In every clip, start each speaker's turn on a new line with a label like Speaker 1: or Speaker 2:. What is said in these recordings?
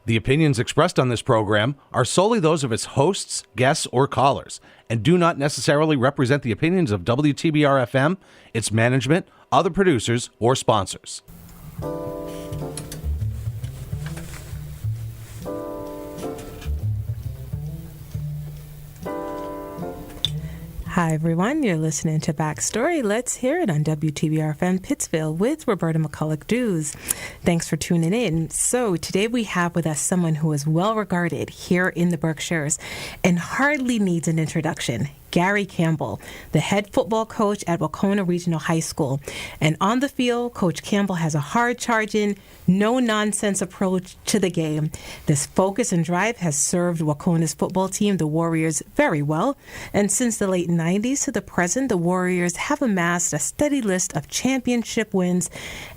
Speaker 1: The opinions expressed on this program are solely those of its hosts, guests, or callers, and do not necessarily represent the opinions of WTBR-FM, its management, other producers, or sponsors.
Speaker 2: Hi, everyone. You're listening to Backstory. Let's hear it on WTBR-FM Pittsville with Roberta McCulloch-Dews. Thanks for tuning in. So today we have with us someone who is well regarded here in the Berkshires and hardly needs an introduction. Gary Campbell, the head football coach at Wahconah Regional High School. And on the field, Coach Campbell has a hard-charging, no-nonsense approach to the game. This focus and drive has served Wahconah's football team, the Warriors, very well. And since the late 90s to the present, the Warriors have amassed a steady list of championship wins,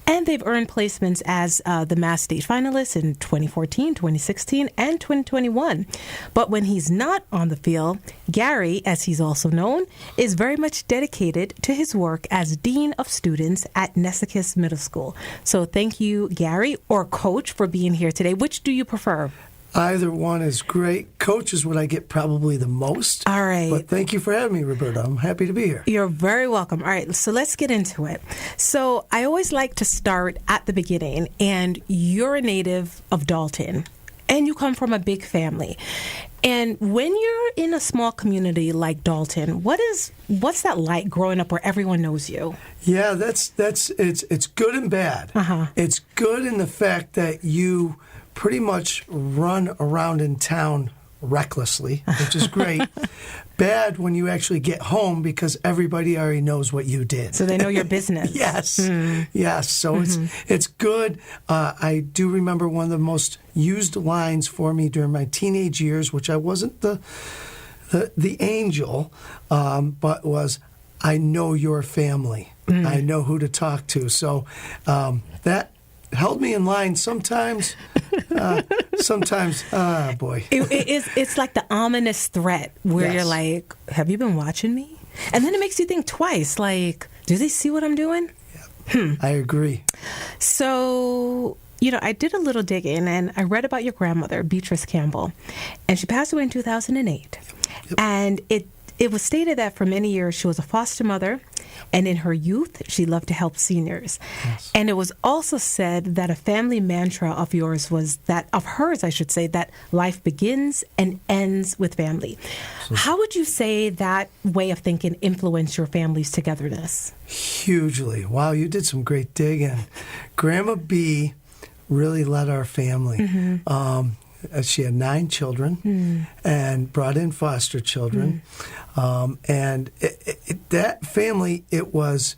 Speaker 2: and they've earned placements as the Mass State finalists in 2014, 2016, and 2021. But when he's not on the field, Gary, as he's also known, is very much dedicated to his work as Dean of Students at Nesicus Middle School. So thank you, Gary, or Coach, for being here today. Which do you prefer?
Speaker 3: Either one is great. Coach is what I get probably the most.
Speaker 2: All right.
Speaker 3: But thank you for having me, Roberta. I'm happy to be here.
Speaker 2: You're very welcome. All right, so let's get into it. So I always like to start at the beginning, and you're a native of Dalton, and you come from a big family. And when you're in a small community like Dalton, what's that like growing up where everyone knows you?
Speaker 3: Yeah, it's good and bad. It's good in the fact that you pretty much run around in town recklessly, which is great. Bad when you actually get home because everybody already knows what you did.
Speaker 2: So they know your business.
Speaker 3: Yes. Yes. So it's good. I do remember one of the most used lines for me during my teenage years, which I wasn't the angel, but was, I know your family. I know who to talk to. So that held me in line sometimes. Boy.
Speaker 2: It's like the ominous threat where You're like, have you been watching me? And then it makes you think twice, like, do they see what I'm doing?
Speaker 3: Yeah. I agree.
Speaker 2: So, I did a little digging, and I read about your grandmother, Beatrice Campbell, and she passed away in 2008. Yep. And it was stated that for many years she was a foster mother, and in her youth she loved to help seniors. Yes. And it was also said that a family mantra of hers, that life begins and ends with family. How would you say that way of thinking influenced your family's togetherness?
Speaker 3: Hugely. Wow, you did some great digging. Grandma B really led our family. She had 9 children and brought in foster children. And that family, it was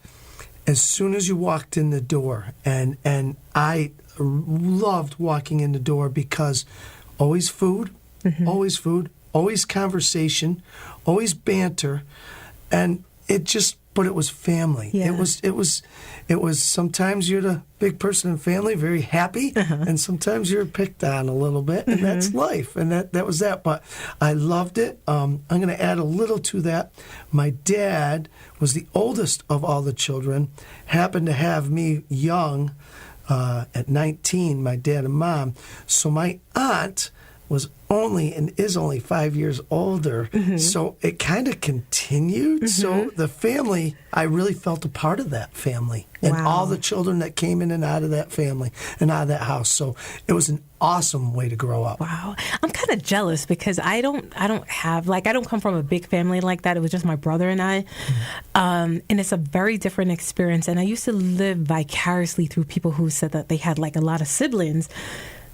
Speaker 3: as soon as you walked in the door. And I loved walking in the door because always food, always conversation, always banter. And but it was family. Yeah. It was sometimes you're the big person in family, very happy, and sometimes you're picked on a little bit, and that's life. And that was that. But I loved it. I'm going to add a little to that. My dad was the oldest of all the children, happened to have me young at 19, my dad and mom. So my aunt was is only 5 years older. So it kind of continued. So the family, I really felt a part of that family and all the children that came in and out of that family and out of that house. So it was an awesome way to grow up.
Speaker 2: Wow. I'm kind of jealous because I don't come from a big family like that. It was just my brother and I. And it's a very different experience. And I used to live vicariously through people who said that they had like a lot of siblings,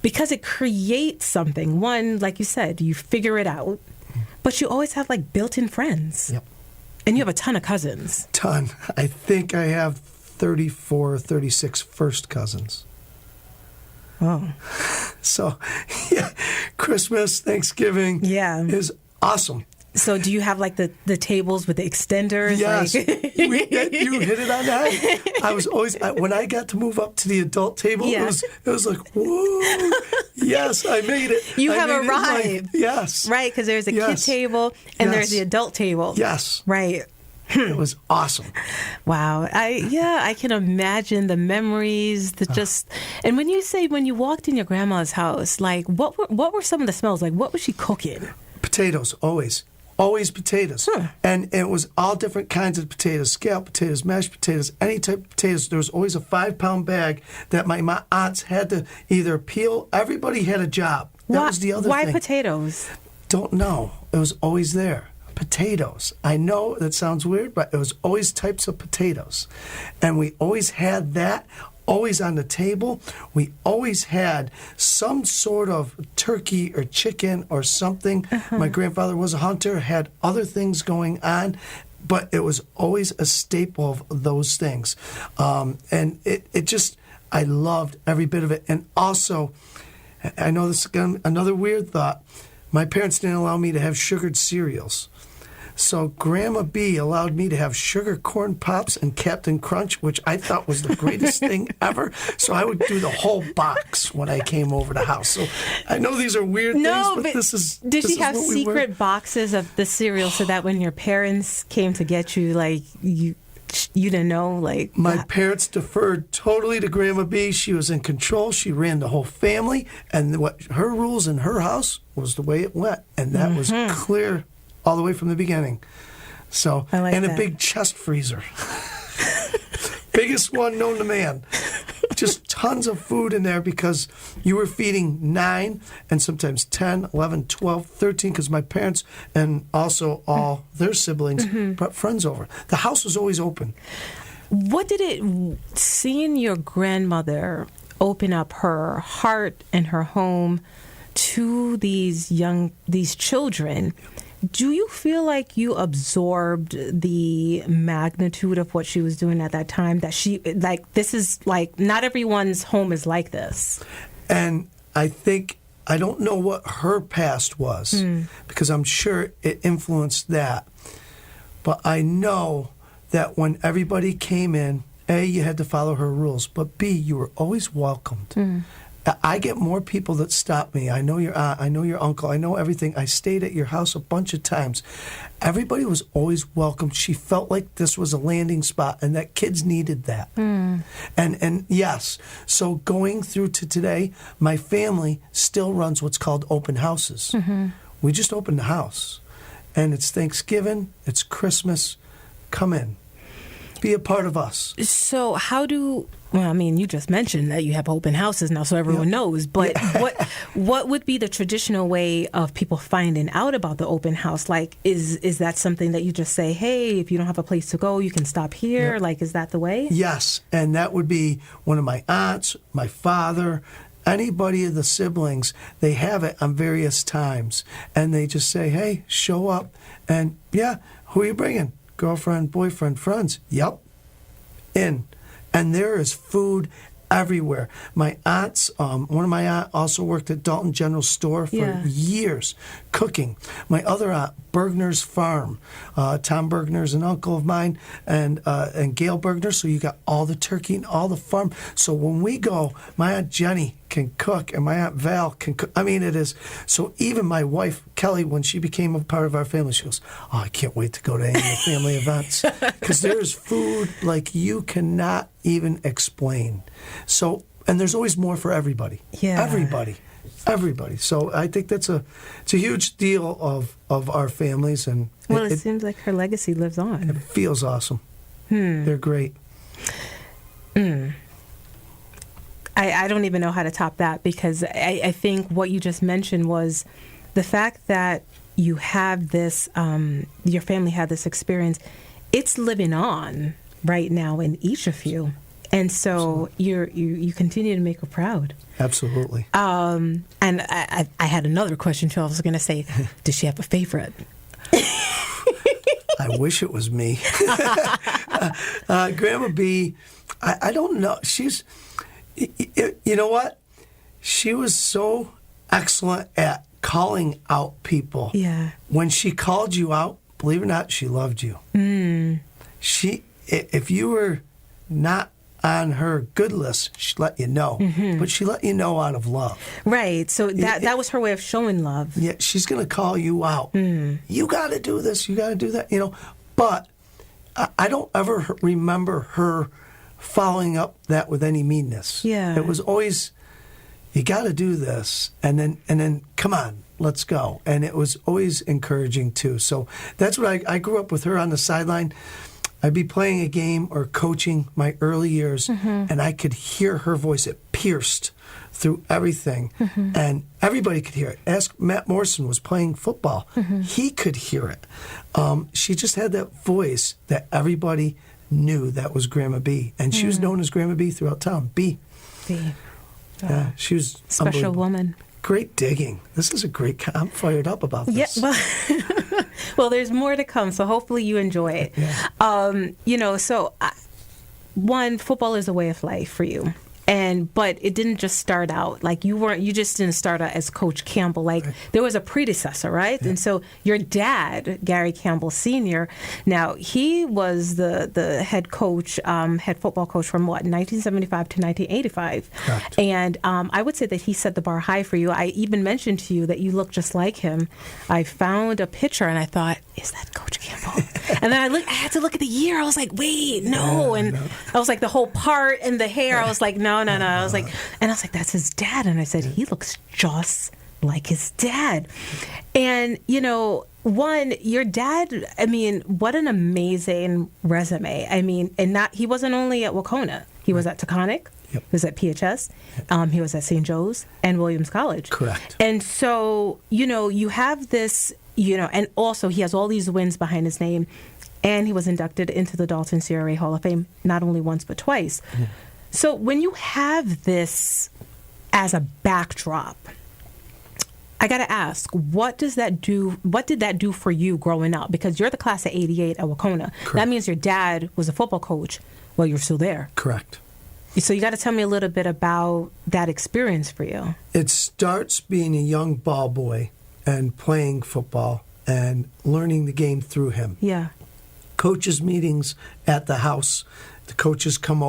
Speaker 2: because it creates something. One, like you said, you figure it out, but you always have like built-in friends. Yep. And you have a ton of cousins.
Speaker 3: Ton. I think I have 34 or 36 first cousins.
Speaker 2: Oh.
Speaker 3: So, yeah, Christmas, Thanksgiving is awesome.
Speaker 2: So do you have like the tables with the extenders?
Speaker 3: Yes. You hit it on that. I was always, when I got to move up to the adult table, it was like, whoa, yes, I made it.
Speaker 2: You have arrived.
Speaker 3: Yes.
Speaker 2: Right, because there's a kid table and there's the adult table.
Speaker 3: Yes.
Speaker 2: Right.
Speaker 3: It was awesome.
Speaker 2: Wow. I can imagine the memories, and when you say when you walked in your grandma's house, like what were some of the smells? Like what was she cooking?
Speaker 3: Potatoes, always. Always potatoes. And it was all different kinds of potatoes, scalloped potatoes, mashed potatoes, any type of potatoes. There was always a 5-pound bag that my aunts had to either peel. Everybody had a job. That was the other thing.
Speaker 2: Why potatoes?
Speaker 3: Don't know. It was always there. Potatoes. I know that sounds weird, but it was always types of potatoes. And we always had that. Always on the table. We always had some sort of turkey or chicken or something. My grandfather was a hunter, had other things going on, but it was always a staple of those things. And it just, I loved every bit of it. And also, I know this is another weird thought, my parents didn't allow me to have sugared cereals. So Grandma B allowed me to have sugar corn pops and Captain Crunch, which I thought was the greatest thing ever. So I would do the whole box when I came over the house. So I know these are weird things, but this is
Speaker 2: did
Speaker 3: this
Speaker 2: she have secret boxes of the cereal so that when your parents came to get you, like you didn't know? Like
Speaker 3: my parents deferred totally to Grandma B. She was in control. She ran the whole family, and what her rules in her house was the way it went, and that was clear all the way from the beginning. So, and a big chest freezer. Biggest one known to man. Just tons of food in there because you were feeding 9 and sometimes 10, 11, 12, 13, because my parents and also all their siblings brought friends over. The house was always open.
Speaker 2: What did seeing your grandmother open up her heart and her home to these children, do you feel like you absorbed the magnitude of what she was doing at that time? That she, like, this is like, not everyone's home is like this.
Speaker 3: And I think, I don't know what her past was, because I'm sure it influenced that. But I know that when everybody came in, A, you had to follow her rules, but B, you were always welcomed. I get more people that stop me. I know your aunt, I know your uncle, I know everything. I stayed at your house a bunch of times. Everybody was always welcome. She felt like this was a landing spot and that kids needed that. And yes, so going through to today, my family still runs what's called open houses. We just opened the house. And it's Thanksgiving, it's Christmas. Come in. Be a part of us.
Speaker 2: So well, I mean, you just mentioned that you have open houses now, so everyone knows. But what would be the traditional way of people finding out about the open house? Like, is that something that you just say, hey, if you don't have a place to go, you can stop here? Like, is that the way?
Speaker 3: Yes, and that would be one of my aunts, my father, anybody of the siblings. They have it on various times, and they just say, hey, show up, and who are you bringing? Girlfriend, boyfriend, friends? Yep. In. And there is food everywhere. My aunts, one of my aunts also worked at Dalton General Store for years, cooking. My other aunt, Bergner's Farm. Tom Bergner's an uncle of mine, and Gail Bergner. So you got all the turkey and all the farm. So when we go, my Aunt Jenny can cook, and my Aunt Val can cook. I mean, it is. So even my wife, Kelly, when she became a part of our family, she goes, oh, I can't wait to go to any of the family events. Because there's food like you cannot even explain. So, and there's always more for everybody.
Speaker 2: Yeah.
Speaker 3: Everybody. So I think it's a huge deal of our families. And
Speaker 2: it seems like her legacy lives on.
Speaker 3: It feels awesome. They're great.
Speaker 2: I don't even know how to top that, because I think what you just mentioned was the fact that you have this, your family had this experience. It's living on right now in each of you. And so you continue to make her proud.
Speaker 3: Absolutely.
Speaker 2: And I had another question too. I was going to say, does she have a favorite?
Speaker 3: I wish it was me. Grandma B, I don't know. She's, you know what? She was so excellent at calling out people.
Speaker 2: Yeah.
Speaker 3: When she called you out, believe it or not, she loved you. If you were not on her good list, she let you know. But she let you know out of love.
Speaker 2: Right. So that was her way of showing love.
Speaker 3: Yeah, she's going to call you out. You got to do this. You got to do that. But I don't ever remember her following up that with any meanness.
Speaker 2: Yeah.
Speaker 3: It was always, you got to do this, and then come on, let's go. And it was always encouraging too. So that's what I grew up with her on the sideline. I'd be playing a game or coaching my early years, and I could hear her voice. It pierced through everything, and everybody could hear it. Ask Matt Morrison was playing football. He could hear it. She just had that voice that everybody knew that was Grandma B, and she was known as Grandma B throughout town. B. Yeah, she was
Speaker 2: Special woman.
Speaker 3: Great digging. This is a great. I'm fired up about this.
Speaker 2: Yeah, well, there's more to come, so hopefully you enjoy it.
Speaker 3: Yeah.
Speaker 2: One, football is a way of life for you. But it didn't just start out like you just didn't start out as Coach Campbell. Like there was a predecessor, right? Yeah. And so your dad, Gary Campbell Sr., now he was the head coach, head football coach from 1975 to 1985.
Speaker 3: Correct.
Speaker 2: And I would say that he set the bar high for you. I even mentioned to you that you look just like him. I found a picture and I thought, is that Coach Campbell? And then I had to look at the year. I was like, wait, no. And I was like, the whole part and the hair. I was like, no. I was like, that's his dad. And I said, he looks just like his dad. And, one, your dad, what an amazing resume. He wasn't only at Wahconah. He was at Taconic. Yep. He was at PHS. He was at St. Joe's and Williams College.
Speaker 3: Correct.
Speaker 2: And so, you have this, and also he has all these wins behind his name. And he was inducted into the Dalton CRA Hall of Fame, not only once, but twice. Yeah. So when you have this as a backdrop, I got to ask, what did that do for you growing up? Because you're the class of 88 at Wahconah. Correct. That means your dad was a football coach while you're still there.
Speaker 3: Correct.
Speaker 2: So you got to tell me a little bit about that experience for you.
Speaker 3: It starts being a young ball boy and playing football and learning the game through him.
Speaker 2: Yeah.
Speaker 3: Coaches' meetings at the house. The coaches come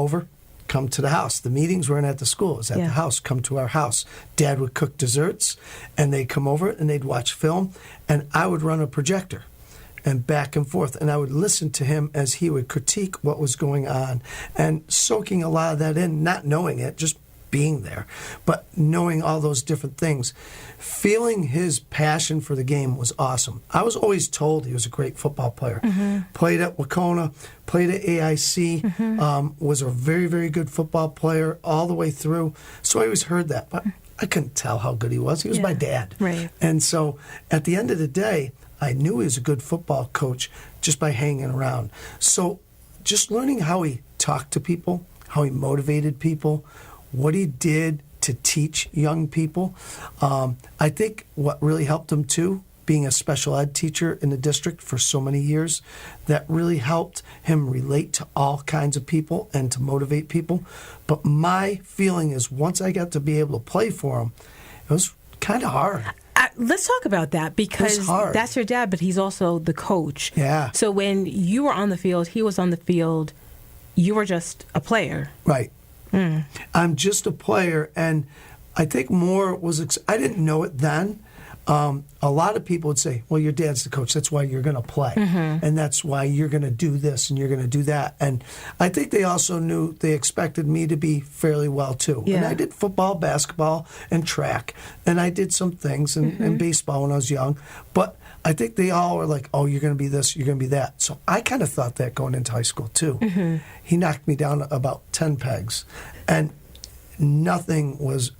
Speaker 3: to the house. The meetings weren't at the school. It was at the house. Come to our house. Dad would cook desserts, and they'd come over, and they'd watch film, and I would run a projector, and back and forth, and I would listen to him as he would critique what was going on, and soaking a lot of that in, not knowing it, just being there, but knowing all those different things. Feeling his passion for the game was awesome. I was always told he was a great football player. Played at Wahconah, played at AIC, was a very, very good football player all the way through. So I always heard that, but I couldn't tell how good he was. He was my dad.
Speaker 2: Right.
Speaker 3: And so at the end of the day, I knew he was a good football coach just by hanging around. So just learning how he talked to people, how he motivated people, what he did to teach young people. I think what really helped him too, being a special ed teacher in the district for so many years, that really helped him relate to all kinds of people and to motivate people. But my feeling is once I got to be able to play for him, it was kind of hard.
Speaker 2: Let's talk about that because that's your dad, but he's also the coach.
Speaker 3: Yeah.
Speaker 2: So when you were on the field, he was on the field, you were just a player.
Speaker 3: Right. I'm just a player, and I think more was, I didn't know it then. A lot of people would say, well, your dad's the coach, that's why you're going to play, and that's why you're going to do this and you're going to do that. And I think they also knew they expected me to be fairly well, too. Yeah. And I did football, basketball, and track, and I did some things in baseball when I was young. But I think they all were like, oh, you're going to be this, you're going to be that. So I kind of thought that going into high school, too. He knocked me down about 10 pegs, and nothing was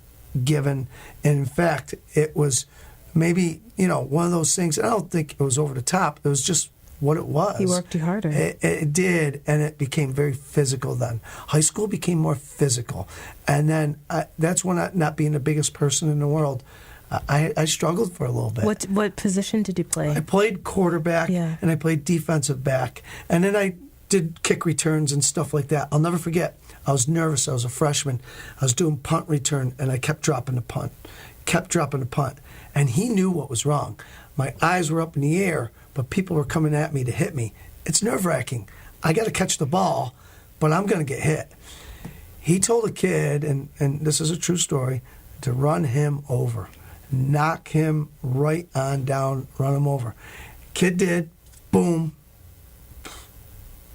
Speaker 3: given. And in fact, it was maybe, one of those things. I don't think it was over the top. It was just what it was.
Speaker 2: He worked you harder.
Speaker 3: It did, and it became very physical then. High school became more physical. And then that's when, not being the biggest person in the world, I struggled for a little bit.
Speaker 2: What position did you play?
Speaker 3: I played quarterback, and I played defensive back. And then I did kick returns and stuff like that. I'll never forget. I was nervous. I was a freshman. I was doing punt return, and I kept dropping the punt. And he knew what was wrong. My eyes were up in the air, but people were coming at me to hit me. It's nerve-wracking. I got to catch the ball, but I'm going to get hit. He told a kid, and this is a true story, to run him over. Knock him right on down, run him over. Kid did, boom.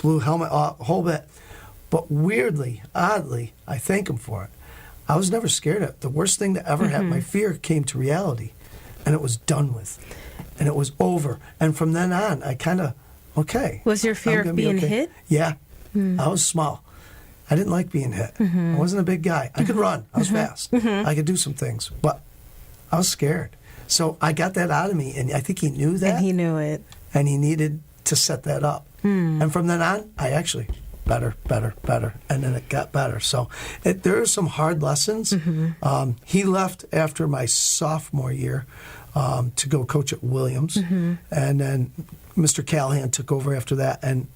Speaker 3: blue helmet, a whole bit. But weirdly, oddly, I thank him for it. I was never scared of it. The worst thing that ever happened, my fear came to reality, and it was done with. And it was over. And from then on, I kind of, okay.
Speaker 2: Was your fear of being hit?
Speaker 3: Yeah. I was small. I didn't like being hit. I wasn't a big guy. I could run. I was fast. I could do some things. But I was scared. So I got that out of me, and I think he knew that.
Speaker 2: And he knew it. And
Speaker 3: he needed to set that up. And from then on, I actually, better. And then it got better. So there are some hard lessons. He left after my sophomore year to go coach at Williams. And then Mr. Callahan took over after that. And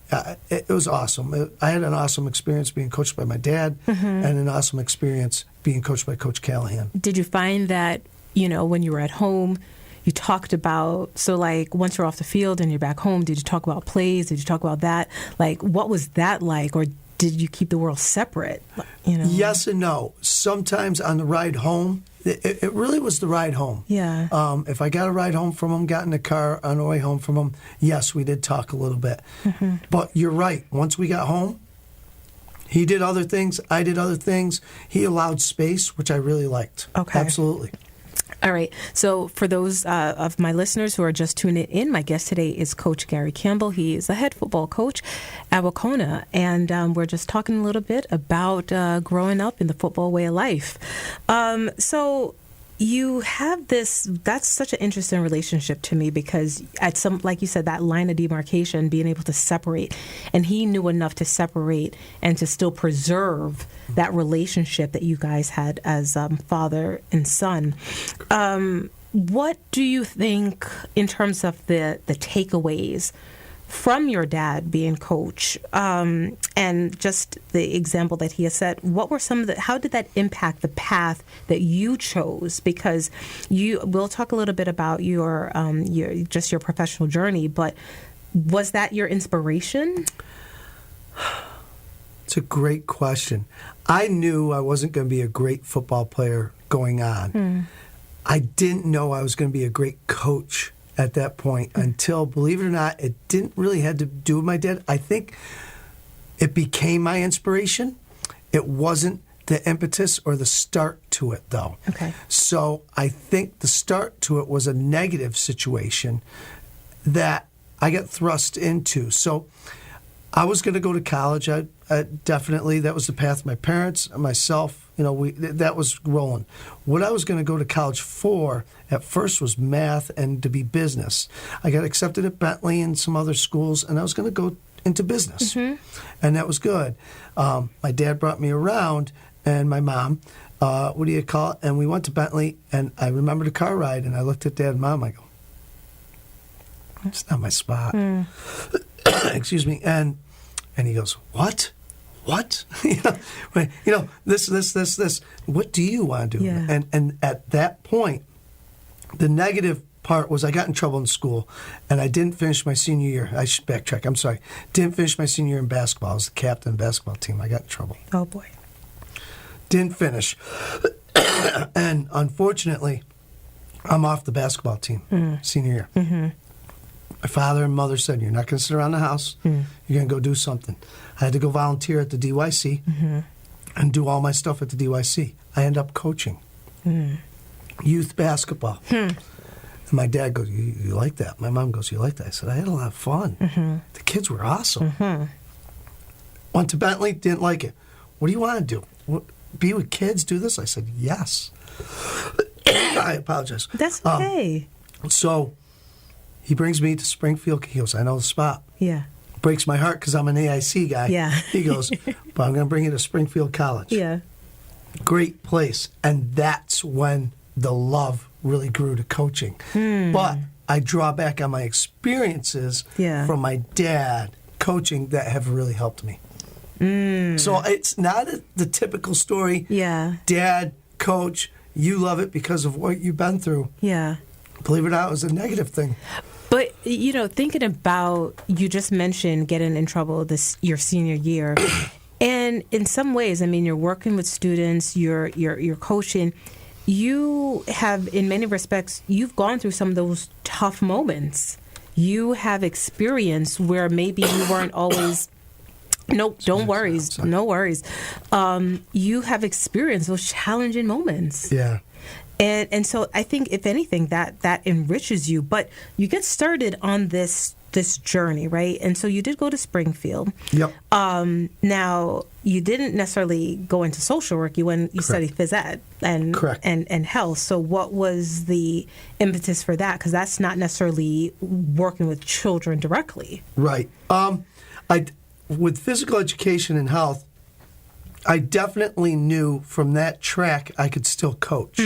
Speaker 3: it was awesome. I had an awesome experience being coached by my dad and an awesome experience being coached by Coach Callahan.
Speaker 2: Did you find that, when you were at home, you talked about, so like once you're off the field and you're back home, did you talk about plays? Did you talk about that? Like, what was that like? Or did you keep the world separate?
Speaker 3: Yes and no. Sometimes on the ride home, it really was the ride home.
Speaker 2: Yeah.
Speaker 3: If I got a ride home from him, got in the car on the way home from him, yes, we did talk a little bit. But you're right. Once we got home, he did other things. I did other things. He allowed space, which I really liked.
Speaker 2: Okay.
Speaker 3: Absolutely.
Speaker 2: All right. So for those of my listeners who are just tuning in, my guest today is Coach Gary Campbell. He is a head football coach at Wahconah, and we're just talking a little bit about growing up in the football way of life. So you have that's such an interesting relationship to me, because at some, like you said, that line of demarcation, being able to separate, and he knew enough to separate and to still preserve that relationship that you guys had as father and son. What do you think in terms of the takeaways from your dad being coach, and just the example that he has set? What were some of how did that impact the path that you chose? Because we'll talk a little bit about your professional journey, but was that your inspiration?
Speaker 3: It's a great question. I knew I wasn't going to be a great football player going on. I didn't know I was going to be a great coach at that point until, believe it or not, it didn't really have to do with my dad. I think it became my inspiration. It wasn't the impetus or the start to it, though.
Speaker 2: Okay.
Speaker 3: So I think the start to it was a negative situation that I got thrust into. So I was going to go to college. I definitely, that was the path my parents and myself, that was rolling. What I was going to go to college for at first was math and to be business. I got accepted at Bentley and some other schools, and I was going to go into business. And that was good. My dad brought me around, and my mom, and we went to Bentley, and I remember the car ride, and I looked at Dad and Mom, I go, it's not my spot. Excuse me. And he goes, what? This. What do you want to do?
Speaker 2: Yeah.
Speaker 3: And at that point, the negative part was I got in trouble in school, and I didn't finish my senior year. I should backtrack. I'm sorry. Didn't finish my senior year in basketball. I was the captain of the basketball team. I got in trouble.
Speaker 2: Oh, boy.
Speaker 3: Didn't finish. And unfortunately, I'm off the basketball team senior year. My father and mother said, you're not going to sit around the house. You're going to go do something. I had to go volunteer at the DYC and do all my stuff at the DYC. I ended up coaching youth basketball. And my dad goes, you like that? My mom goes, you like that? I said, I had a lot of fun. The kids were awesome. Went to Bentley, didn't like it. What do you want to do? Be with kids, do this? I said, yes. I apologize.
Speaker 2: That's okay.
Speaker 3: So he brings me to Springfield. He goes, I know the spot.
Speaker 2: Yeah.
Speaker 3: Breaks my heart because I'm an AIC guy.
Speaker 2: Yeah.
Speaker 3: He goes, but I'm going to bring you to Springfield College.
Speaker 2: Yeah.
Speaker 3: Great place. And that's when the love really grew to coaching. But I draw back on my experiences from my dad coaching that have really helped me. So it's not the typical story.
Speaker 2: Yeah.
Speaker 3: Dad, coach, you love it because of what you've been through.
Speaker 2: Yeah.
Speaker 3: Believe it or not, it was a negative thing.
Speaker 2: But, thinking about, you just mentioned getting in trouble your senior year. And in some ways, you're working with students, you're coaching. You have, in many respects, you've gone through some of those tough moments. You have experience where maybe you weren't always Nope, don't worry. No worries. You have experienced those challenging moments.
Speaker 3: Yeah.
Speaker 2: And so I think, if anything, that enriches you. But you get started on this journey, right? And so you did go to Springfield.
Speaker 3: Yep.
Speaker 2: Now, you didn't necessarily go into social work. You studied phys ed and health. So what was the impetus for that? Because that's not necessarily working with children directly.
Speaker 3: Right. With physical education and health, I definitely knew from that track I could still coach.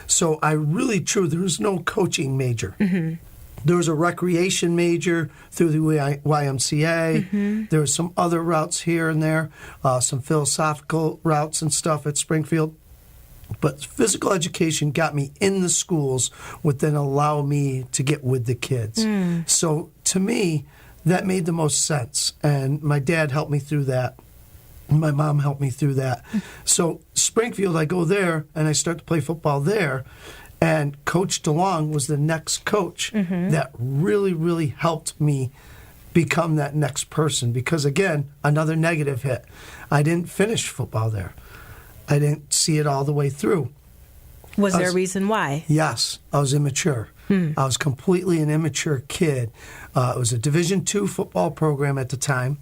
Speaker 3: So there was no coaching major. Mm-hmm. There was a recreation major through the YMCA. Mm-hmm. There were some other routes here and there, some philosophical routes and stuff at Springfield. But physical education got me in the schools, would then allow me to get with the kids. So to me, that made the most sense. And my dad helped me through that. My mom helped me through that. So Springfield, I go there, and I start to play football there. And Coach DeLong was the next coach that really, really helped me become that next person. Because, again, another negative hit. I didn't finish football there. I didn't see it all the way through.
Speaker 2: Was there a reason why?
Speaker 3: Yes. I was immature. I was completely an immature kid. It was a Division II football program at the time.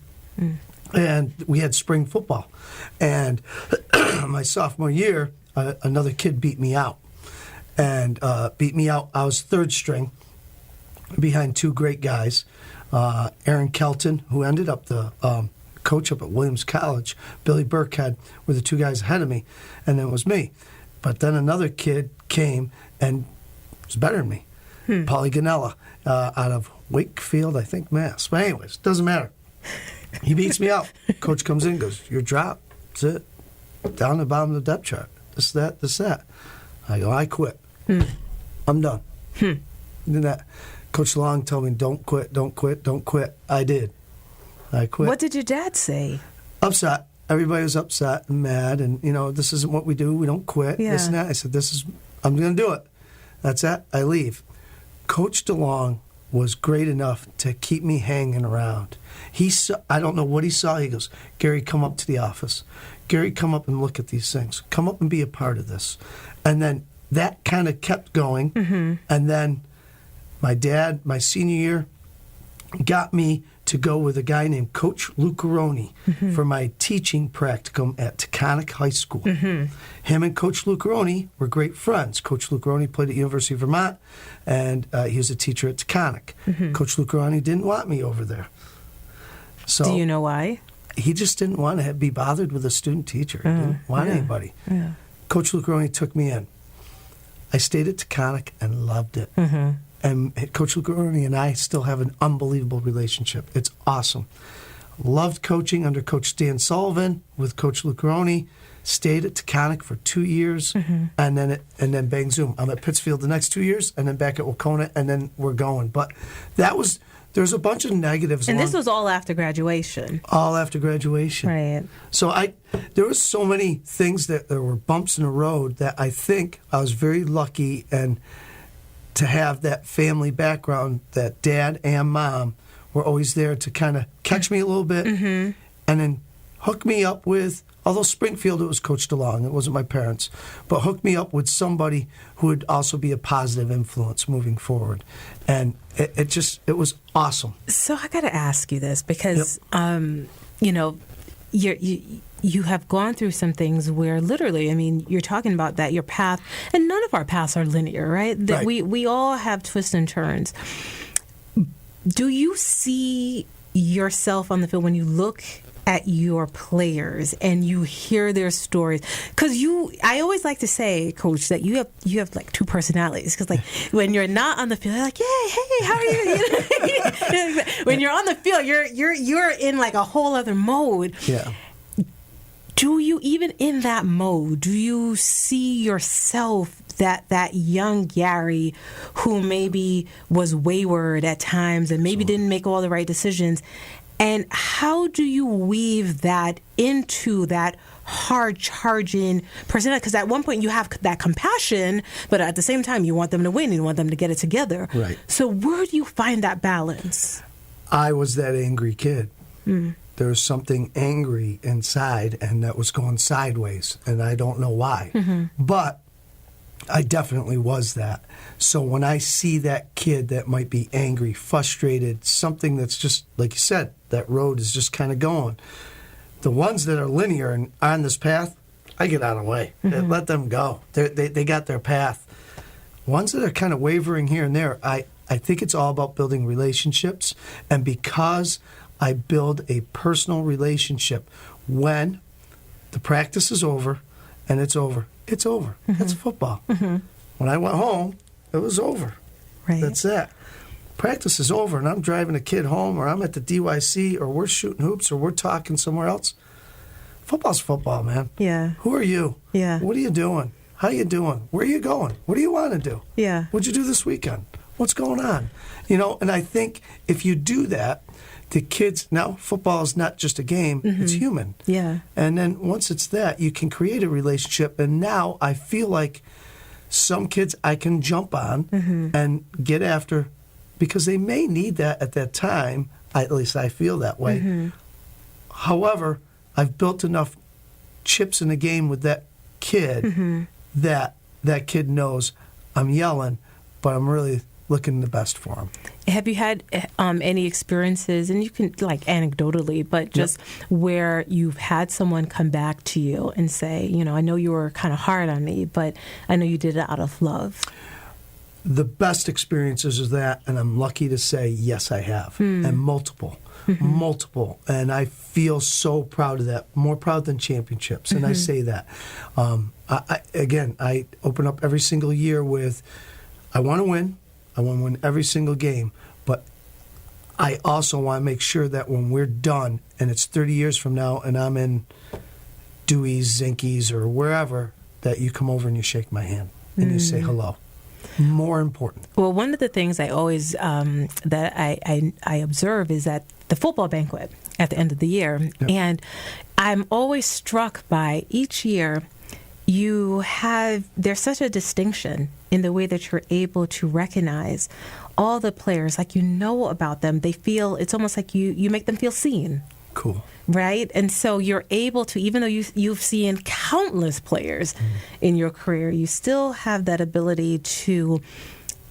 Speaker 3: And we had spring football. And my sophomore year, another kid beat me out. I was third string behind two great guys. Aaron Kelton, who ended up the coach up at Williams College, Billy Burkhead were the two guys ahead of me. And then it was me. But then another kid came and was better than me. Paulie Ganella out of Wakefield, I think, Mass. But anyways, doesn't matter. He beats me out. Coach comes in and goes, "You're dropped. That's it. Down the bottom of the depth chart. This, that. I go, "I quit. I'm done." And then that Coach Long told me, don't quit. I did. I quit.
Speaker 2: What did your dad say?
Speaker 3: Upset. Everybody was upset and mad. And, this isn't what we do. We don't quit.
Speaker 2: Yeah.
Speaker 3: This and that. I said, I'm going to do it. That's it. I leave. Coach DeLong was great enough to keep me hanging around. I don't know what he saw. He goes, "Gary, come up to the office. Gary, come up and look at these things. Come up and be a part of this." And then that kind of kept going. And then my dad, my senior year, got me to go with a guy named Coach Lucaroni for my teaching practicum at Taconic High School. Him and Coach Lucaroni were great friends. Coach Lucaroni played at University of Vermont, and he was a teacher at Taconic. Coach Lucaroni didn't want me over there. So
Speaker 2: do you know why?
Speaker 3: He just didn't want to be bothered with a student teacher. He didn't want anybody. Yeah. Coach Lucaroni took me in. I stayed at Taconic and loved it. And Coach Lucaroni and I still have an unbelievable relationship. It's awesome. Loved coaching under Coach Dan Sullivan with Coach Lucaroni. Stayed at Taconic for 2 years, and then bang zoom. I'm at Pittsfield the next 2 years, and then back at Wahconah, and then we're going. But there's a bunch of negatives.
Speaker 2: And this was all after graduation.
Speaker 3: All after graduation.
Speaker 2: Right.
Speaker 3: So there was so many things that there were bumps in the road that I think I was very lucky and to have that family background that dad and mom were always there to kind of catch me a little bit and then hook me up with, although Springfield, it was Coach DeLong, it wasn't my parents, but hook me up with somebody who would also be a positive influence moving forward. And it was awesome.
Speaker 2: So I got to ask you this because, you have gone through some things where literally, you're talking about that your path, and none of our paths are linear, right? That we all have twists and turns. Do you see yourself on the field when you look at your players and you hear their stories? Because I always like to say, Coach, that you have like two personalities. Because when you're not on the field, you're like, "Yeah, hey, how are you?" When you're on the field, you're in like a whole other mode.
Speaker 3: Yeah.
Speaker 2: Do you, even in that mode, do you see yourself, that young Gary who maybe was wayward at times and maybe didn't make all the right decisions? And how do you weave that into that hard-charging personality? Because at one point you have that compassion, but at the same time you want them to win. You want them to get it together. Right. So where do you find that balance?
Speaker 3: I was that angry kid. there was something angry inside, and that was going sideways, and I don't know why. But I definitely was that. So when I see that kid that might be angry, frustrated, something that's just, like you said, that road is just kind of going. The ones that are linear and on this path, I get out of the way. Let them go. They got their path. Ones that are kind of wavering here and there, I think it's all about building relationships. And because I build a personal relationship, when the practice is over and it's over, it's over. That's football. When I went home, it was over.
Speaker 2: Right.
Speaker 3: That's that. Practice is over, and I'm driving a kid home, or I'm at the DYC, or we're shooting hoops, or we're talking somewhere else. Football's football, man.
Speaker 2: Yeah.
Speaker 3: Who are you?
Speaker 2: Yeah.
Speaker 3: What are you doing? How you doing? Where are you going? What do you want to do?
Speaker 2: Yeah.
Speaker 3: What'd you do this weekend? What's going on? You know, and I think if you do that, the kids, now football is not just a game, it's human.
Speaker 2: Yeah.
Speaker 3: And then once it's that, you can create a relationship. And now I feel like some kids I can jump on and get after because they may need that at that time. At least I feel that way. However, I've built enough chips in the game with that kid that that kid knows I'm yelling, but I'm really looking the best for him.
Speaker 2: Have you had any experiences, and you can like anecdotally, but just where you've had someone come back to you and say, you know, I know you were kind of hard on me, but I know you did it out of love?
Speaker 3: The best experiences is that, and I'm lucky to say, yes, I have, and multiple. And I feel so proud of that, more proud than championships, and I say that. I open up every single year with, I want to win. I want to win every single game, but I also want to make sure that when we're done, and it's 30 years from now, and I'm in Dewey's, Zinke's, or wherever, that you come over and you shake my hand, and you say hello. More important.
Speaker 2: Well, one of the things I always that I observe is at the football banquet at the end of the year, and I'm always struck by each year there's such a distinction in the way that you're able to recognize all the players, like you know about them. They feel, it's almost like you make them feel seen.
Speaker 3: Cool.
Speaker 2: Right? And so you're able to, even though you've seen countless players in your career, you still have that ability to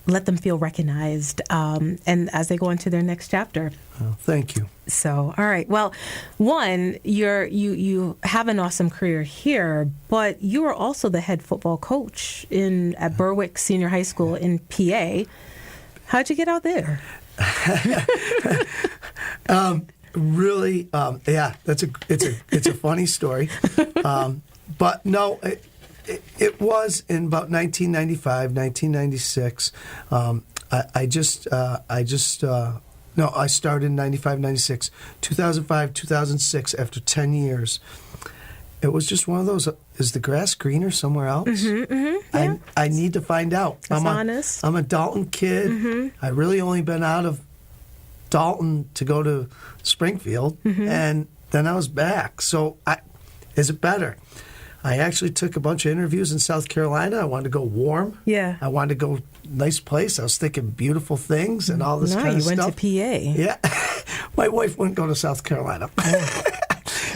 Speaker 2: let them feel recognized and as they go into their next chapter.
Speaker 3: Oh, thank you.
Speaker 2: So, all right. Well, one, you have an awesome career here, but you are also the head football coach at Berwick Senior High School in PA. How'd you get out there?
Speaker 3: Really, it's a funny story, but no, it was in about 1995, 1996. I started in 95, 96, 2005, 2006. After 10 years, it was just one of those. Is the grass greener somewhere else?
Speaker 2: Yeah.
Speaker 3: I need to find out.
Speaker 2: That's honest.
Speaker 3: I'm a Dalton kid. I really only been out of Dalton to go to Springfield, and then I was back. So, is it better? I actually took a bunch of interviews in South Carolina. I wanted to go warm.
Speaker 2: Yeah.
Speaker 3: I wanted to go nice place. I was thinking beautiful things and all this kind of stuff.
Speaker 2: You went to PA.
Speaker 3: Yeah. My wife wouldn't go to South Carolina.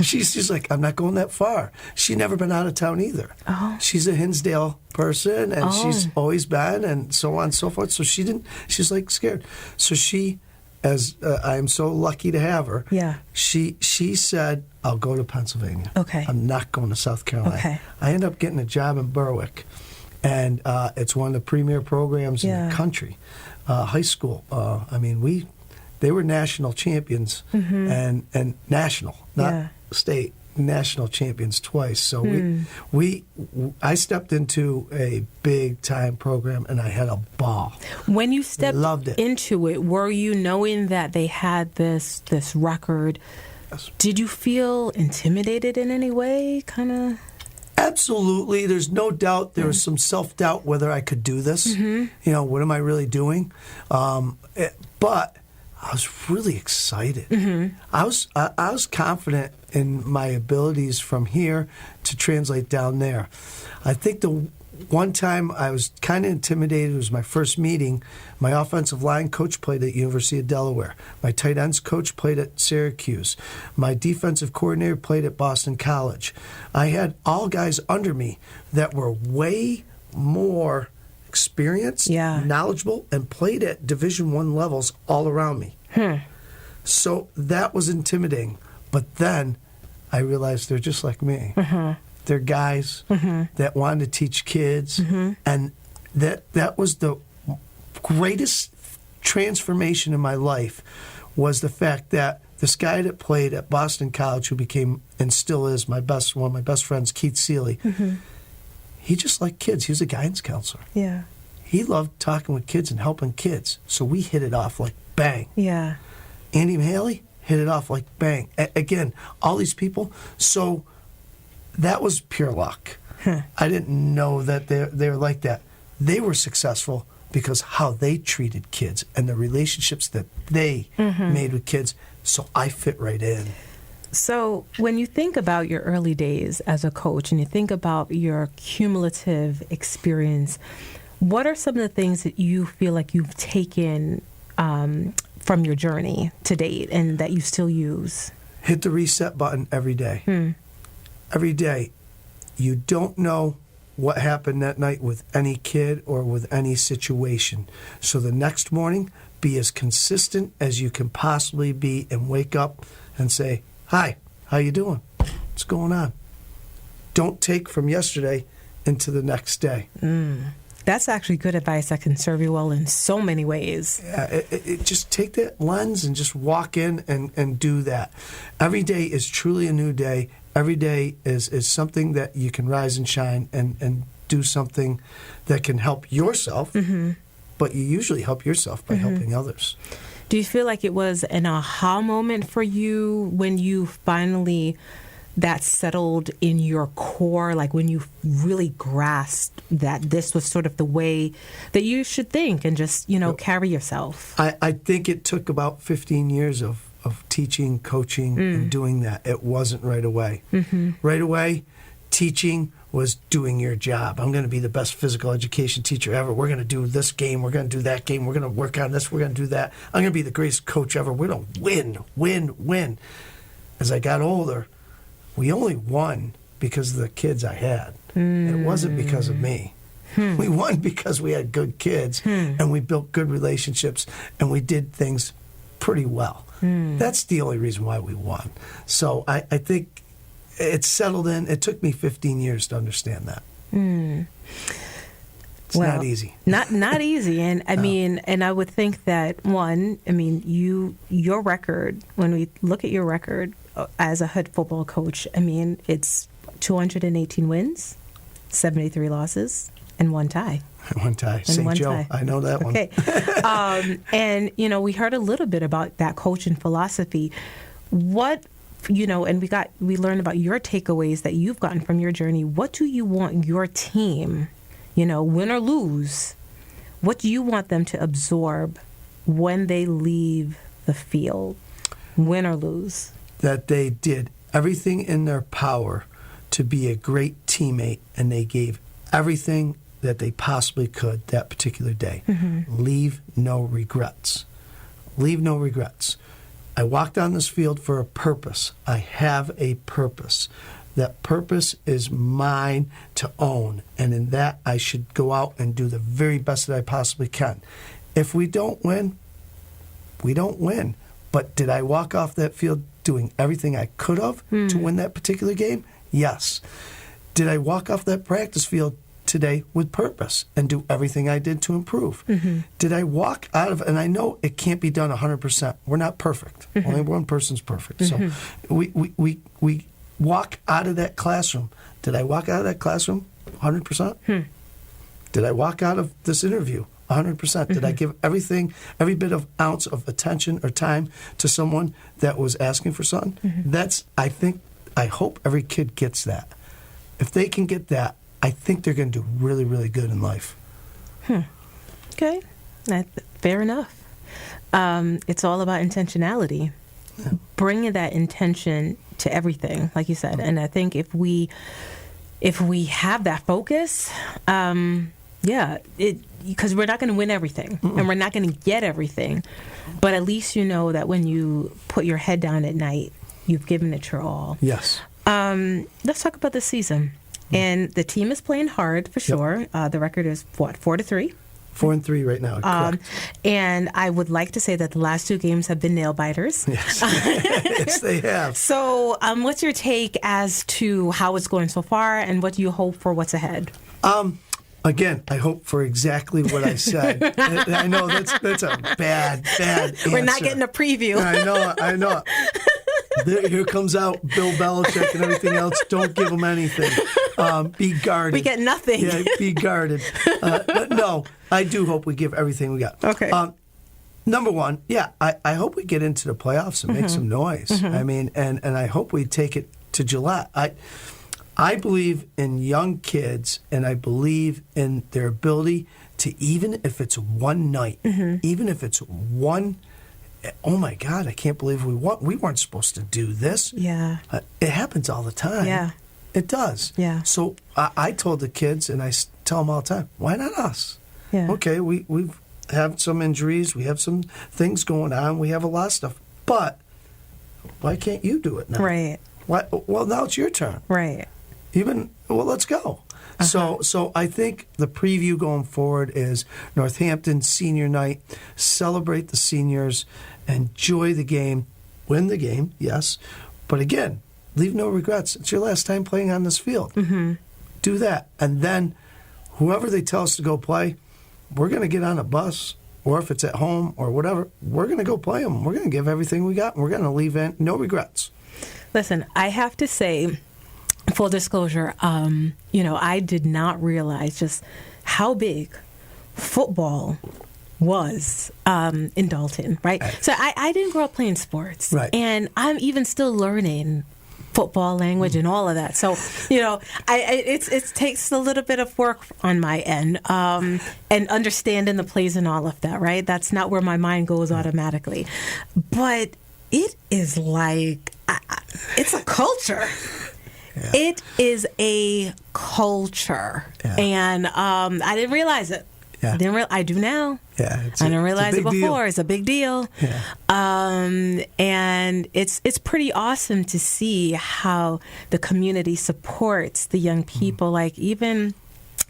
Speaker 3: She's like, I'm not going that far. She's never been out of town either.
Speaker 2: Oh.
Speaker 3: She's a Hinsdale person, and she's always been, and so on and so forth. So she's like scared. So she, as I am so lucky to have her, she said, I'll go to Pennsylvania.
Speaker 2: Okay.
Speaker 3: I'm not going to South Carolina. Okay. I ended up getting a job in Berwick, and it's one of the premier programs in the country. High school. They were national champions, and national, not state, national champions twice. So I stepped into a big time program, and I had a ball.
Speaker 2: When you stepped
Speaker 3: Loved it.
Speaker 2: into it, were you knowing that they had this record?
Speaker 3: Yes.
Speaker 2: Did you feel intimidated in any way? Kind of.
Speaker 3: Absolutely. There's no doubt there was some self-doubt whether I could do this. You know, what am I really doing? But I was really excited. I was confident in my abilities from here to translate down there. I think one time I was kind of intimidated. It was my first meeting. My offensive line coach played at University of Delaware. My tight ends coach played at Syracuse. My defensive coordinator played at Boston College. I had all guys under me that were way more experienced, knowledgeable, and played at Division I levels all around me. So that was intimidating. But then I realized they're just like me. They're guys that wanted to teach kids. And that was the greatest transformation in my life, was the fact that this guy that played at Boston College, who became and still is one of my best friends, Keith Seeley, he just liked kids. He was a guidance counselor.
Speaker 2: Yeah.
Speaker 3: He loved talking with kids and helping kids. So we hit it off like bang.
Speaker 2: Yeah.
Speaker 3: Andy Mahaley hit it off like bang. Again, all these people. So that was pure luck. I didn't know that they were like that. They were successful because how they treated kids and the relationships that they made with kids. So I fit right in.
Speaker 2: So when you think about your early days as a coach and you think about your cumulative experience, what are some of the things that you feel like you've taken from your journey to date and that you still use?
Speaker 3: Hit the reset button every day. Every day. You don't know what happened that night with any kid or with any situation. So the next morning, be as consistent as you can possibly be and wake up and say, "Hi, how you doing? What's going on?" Don't take from yesterday into the next day.
Speaker 2: That's actually good advice that can serve you well in so many ways.
Speaker 3: Yeah, just take that lens and just walk in and do that. Every day is truly a new day. Every day is something that you can rise and shine and do something that can help yourself, but you usually help yourself by helping others.
Speaker 2: Do you feel like it was an aha moment for you when you finally, that settled in your core, like when you really grasped that this was sort of the way that you should think and just, carry yourself?
Speaker 3: I think it took about 15 years of teaching, coaching, and doing that. It wasn't right away. Right away, teaching was doing your job. I'm going to be the best physical education teacher ever. We're going to do this game. We're going to do that game. We're going to work on this. We're going to do that. I'm going to be the greatest coach ever. We're going to win. As I got older, we only won because of the kids I had. It wasn't because of me. We won because we had good kids and we built good relationships and we did things pretty well. That's the only reason why we won. So I think it's settled in. It took me 15 years to understand that. It's not easy. Not
Speaker 2: easy. And I mean, and I would think that your record, when we look at your record as a head football coach, it's 218 wins, 73 losses, and one tie.
Speaker 3: One tie. St. Joe. Tie. I know that one.
Speaker 2: Okay. And, we heard a little bit about that coaching philosophy. What, and we learned about your takeaways that you've gotten from your journey. What do you want your team, win or lose, what do you want them to absorb when they leave the field, win or lose?
Speaker 3: That they did everything in their power to be a great teammate, and they gave everything that they possibly could that particular day. Leave no regrets. Leave no regrets. I walked on this field for a purpose. I have a purpose. That purpose is mine to own, and in that I should go out and do the very best that I possibly can. If we don't win, we don't win. But did I walk off that field doing everything I could have to win that particular game? Yes. Did I walk off that practice field today with purpose and do everything I did to improve? Did I walk out of, and I know it can't be done 100%. We're not perfect. Only one person's perfect. So we walk out of that classroom. Did I walk out of that classroom 100%? Did I walk out of this interview 100%? Did I give everything, every bit of ounce of attention or time to someone that was asking for something? That's, I hope every kid gets that. If they can get that, I think they're going to do really, really good in life.
Speaker 2: Okay. Fair enough. It's all about intentionality. Bringing that intention to everything, like you said. And I think if we if we have that focus, because we're not going to win everything and we're not going to get everything, but at least you know that when you put your head down at night, you've given it your all.
Speaker 3: Yes.
Speaker 2: Let's talk about this season. And the team is playing hard for sure. The record is 4-3.
Speaker 3: 4-3 right now. Correct.
Speaker 2: And I would like to say that the last 2 games have been nail biters.
Speaker 3: Yes. Yes, they have.
Speaker 2: So, what's your take as to how it's going so far, and what do you hope for what's ahead?
Speaker 3: Again, I hope for exactly what I said. I know that's a bad answer.
Speaker 2: We're not getting a preview.
Speaker 3: I know. Here comes out Bill Belichick and everything else. Don't give them anything. Be guarded.
Speaker 2: We get nothing.
Speaker 3: Yeah, be guarded. But no, I do hope we give everything we got.
Speaker 2: Okay.
Speaker 3: Number one, I hope we get into the playoffs and make some noise. I mean, and I hope we take it to Gillette. I believe in young kids, and I believe in their ability to, even if it's one night, even if it's one, oh my God, I can't believe we weren't supposed to do this.
Speaker 2: Yeah.
Speaker 3: It happens all the time.
Speaker 2: Yeah.
Speaker 3: It does.
Speaker 2: Yeah.
Speaker 3: So I told the kids, and I tell them all the time, why not us?
Speaker 2: Yeah.
Speaker 3: Okay, we've had some injuries, we have some things going on, we have a lot of stuff, but why can't you do it now?
Speaker 2: Right.
Speaker 3: Well, now it's your turn.
Speaker 2: Right.
Speaker 3: Let's go. So I think the preview going forward is Northampton senior night. Celebrate the seniors, enjoy the game, win the game, yes, but again, leave no regrets. It's your last time playing on this field. Do that, and then whoever they tell us to go play, we're going to get on a bus, or if it's at home or whatever, we're going to go play them. We're going to give everything we got, and we're going to leave in no regrets.
Speaker 2: Listen, I have to say, full disclosure, I did not realize just how big football was in Dalton, right? So I didn't grow up playing sports,
Speaker 3: right? And
Speaker 2: I'm even still learning football language and all of that. So, it takes a little bit of work on my end and understanding the plays and all of that, right? That's not where my mind goes automatically. But it is like, it's a culture. Yeah. It is a culture, and I didn't realize it. Yeah. I do now.
Speaker 3: Yeah,
Speaker 2: I didn't realize it before.
Speaker 3: Deal.
Speaker 2: It's a big deal.
Speaker 3: Yeah.
Speaker 2: And it's pretty awesome to see how the community supports the young people. Like even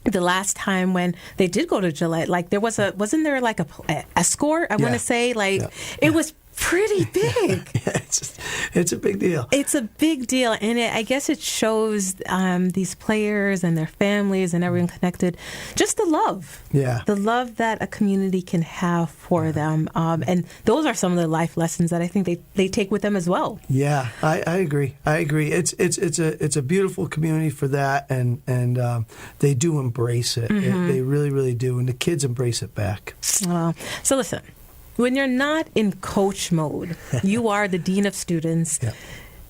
Speaker 2: the last time when they did go to Gillette, like wasn't there like a escort? I want to say it was pretty big.
Speaker 3: It's a big deal.
Speaker 2: It's a big deal, and I guess it shows these players and their families and everyone connected, just the love. Yeah. The love that a community can have for them. And those are some of the life lessons that I think they take with them as well.
Speaker 3: Yeah, I agree. It's a beautiful community for that, and they do embrace it. They really, really do, and the kids embrace it back.
Speaker 2: So listen. When you're not in coach mode, you are the dean of students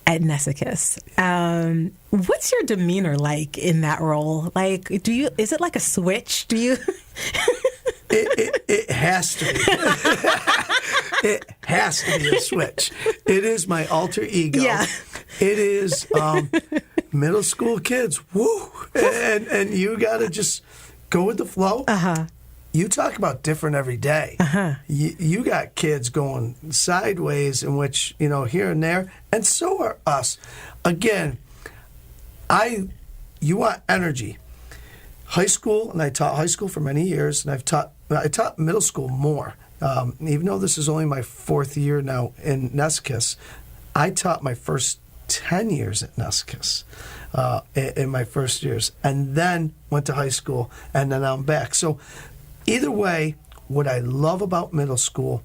Speaker 2: at Nesicus. What's your demeanor like in that role? Like, is it like a switch? Do you?
Speaker 3: It has to be. It has to be a switch. It is my alter ego. Yeah. It is middle school kids. Woo! And you got to just go with the flow. You talk about different every day. You got kids going sideways, in which, here and there, and so are us. Again, you want energy. High school, and I taught high school for many years, and I taught middle school more. Even though this is only my 4th year now in Nesicus, I taught my first 10 years at Nesicus. In my first years, and then went to high school, and then I'm back. So either way, what I love about middle school,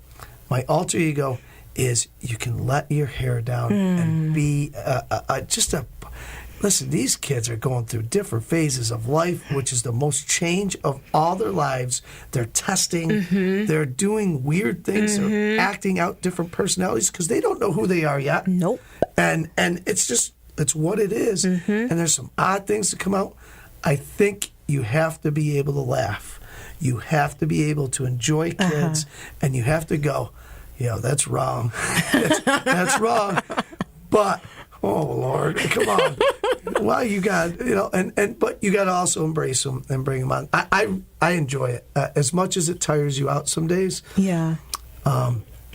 Speaker 3: my alter ego, is you can let your hair down and be listen, these kids are going through different phases of life, which is the most change of all their lives. They're testing. They're doing weird things. They're acting out different personalities because they don't know who they are yet.
Speaker 2: Nope.
Speaker 3: And it's what it is. And there's some odd things that come out. I think you have to be able to laugh. You have to be able to enjoy kids, and you have to go, that's wrong. That's wrong. But, oh, Lord, come on. Well, you got, but you got to also embrace them and bring them on. I enjoy it as much as it tires you out some days.
Speaker 2: Yeah.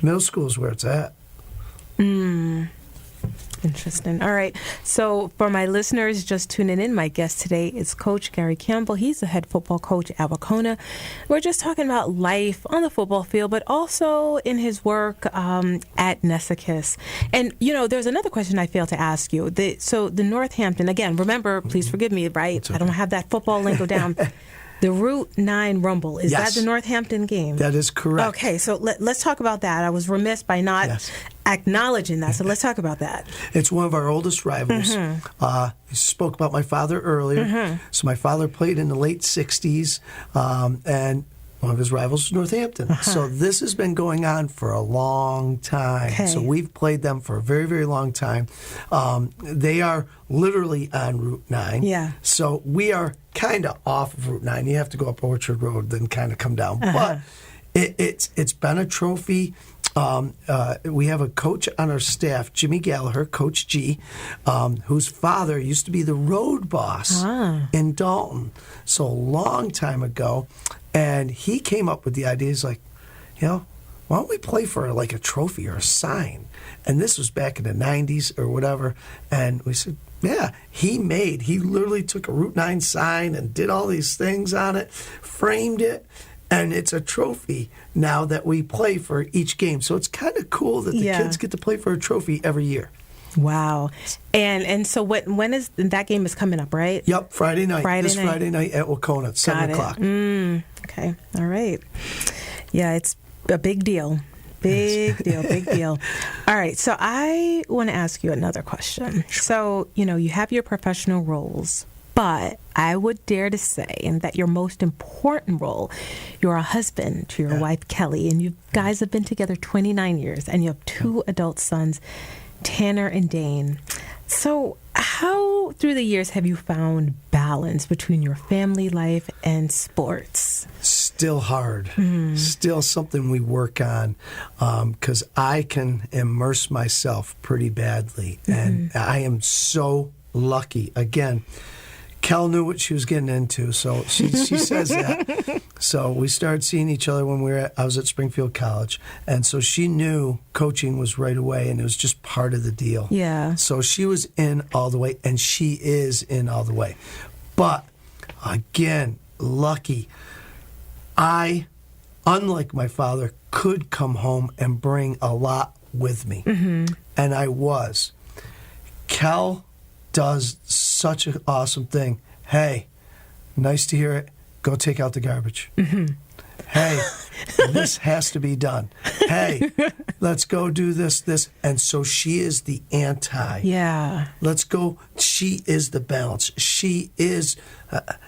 Speaker 3: Middle school is where it's at.
Speaker 2: Interesting. All right. So for my listeners just tuning in, my guest today is Coach Gary Campbell. He's the head football coach at Wahconah. We're just talking about life on the football field, but also in his work at Nesicus. And, there's another question I failed to ask you. So the Northampton, again, remember, please forgive me, right? Okay. I don't have that football lingo down. The Route 9 Rumble, is that the Northampton game?
Speaker 3: That is correct.
Speaker 2: Okay, so let's talk about that. I was remiss by not acknowledging that, so let's talk about that.
Speaker 3: It's one of our oldest rivals. You spoke about my father earlier. So my father played in the late 60s, and one of his rivals was Northampton. So this has been going on for a long time. Okay. So we've played them for a very, very long time. They are literally on Route 9. Yeah. So we are kind of off of Route 9. You have to go up Orchard Road, then kind of come down. But it's been a trophy. We have a coach on our staff, Jimmy Gallagher, Coach G, whose father used to be the road boss in Dalton. So a long time ago. And he came up with the idea. He's like, why don't we play for like a trophy or a sign? And this was back in the 90s or whatever. And we said, he literally took a Route 9 sign and did all these things on it, framed it, and it's a trophy now that we play for each game. So it's kind of cool that the kids get to play for a trophy every year.
Speaker 2: Wow. And so when is that game is coming up, right?
Speaker 3: Yep, Friday night. Friday night at Wahconah at 7 o'clock.
Speaker 2: Okay. All right. Yeah, it's a big deal. Big deal. All right. So I want to ask you another question. Sure. So, you have your professional roles, but I would dare to say that your most important role, you're a husband to your wife, Kelly, and you guys have been together 29 years, and you have two adult sons, Tanner and Dane. So how, through the years, have you found balance between your family life and sports?
Speaker 3: Still hard. Still something we work on because I can immerse myself pretty badly. And I am so lucky. Again, Kel knew what she was getting into, so she says that. So we started seeing each other when I was at Springfield College, and so she knew coaching was right away, and it was just part of the deal. Yeah. So she was in all the way, and she is in all the way. But again, lucky. I, unlike my father, could come home and bring a lot with me, and I was. Kel does such an awesome thing. Hey, nice to hear it. Go take out the garbage. Hey, this has to be done. Hey, let's go do this. And so she is the anti. Yeah. Let's go. She is the balance. She is,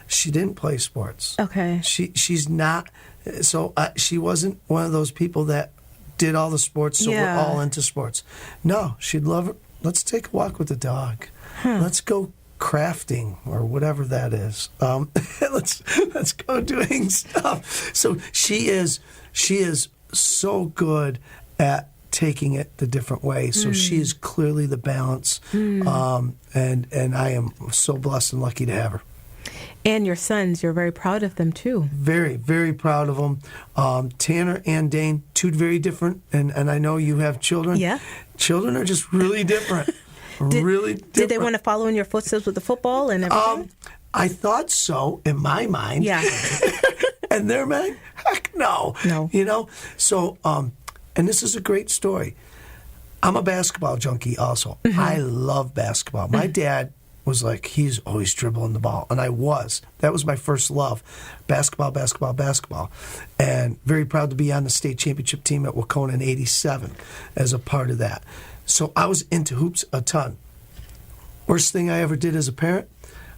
Speaker 3: she didn't play sports. Okay. She's not, so she wasn't one of those people that did all the sports, so we're all into sports. No, she'd love it. Let's take a walk with the dog. Let's go crafting or whatever that is. Let's go doing stuff. So she is so good at taking it the different way. So she is clearly the balance. And I am so blessed and lucky to have her.
Speaker 2: And your sons, you're very proud of them too. Very,
Speaker 3: very proud of them. Tanner and Dane, two very different. And I know you have children. Yeah. Children are just really different.
Speaker 2: Did they want to follow in your footsteps with the football and everything?
Speaker 3: I thought so in my mind. Yeah. And their mind, heck no. No. So, and this is a great story. I'm a basketball junkie also. I love basketball. My dad was like, he's always dribbling the ball. And I was. That was my first love. Basketball. And very proud to be on the state championship team at Wahconah in 87 as a part of that. So I was into hoops a ton. Worst thing I ever did as a parent,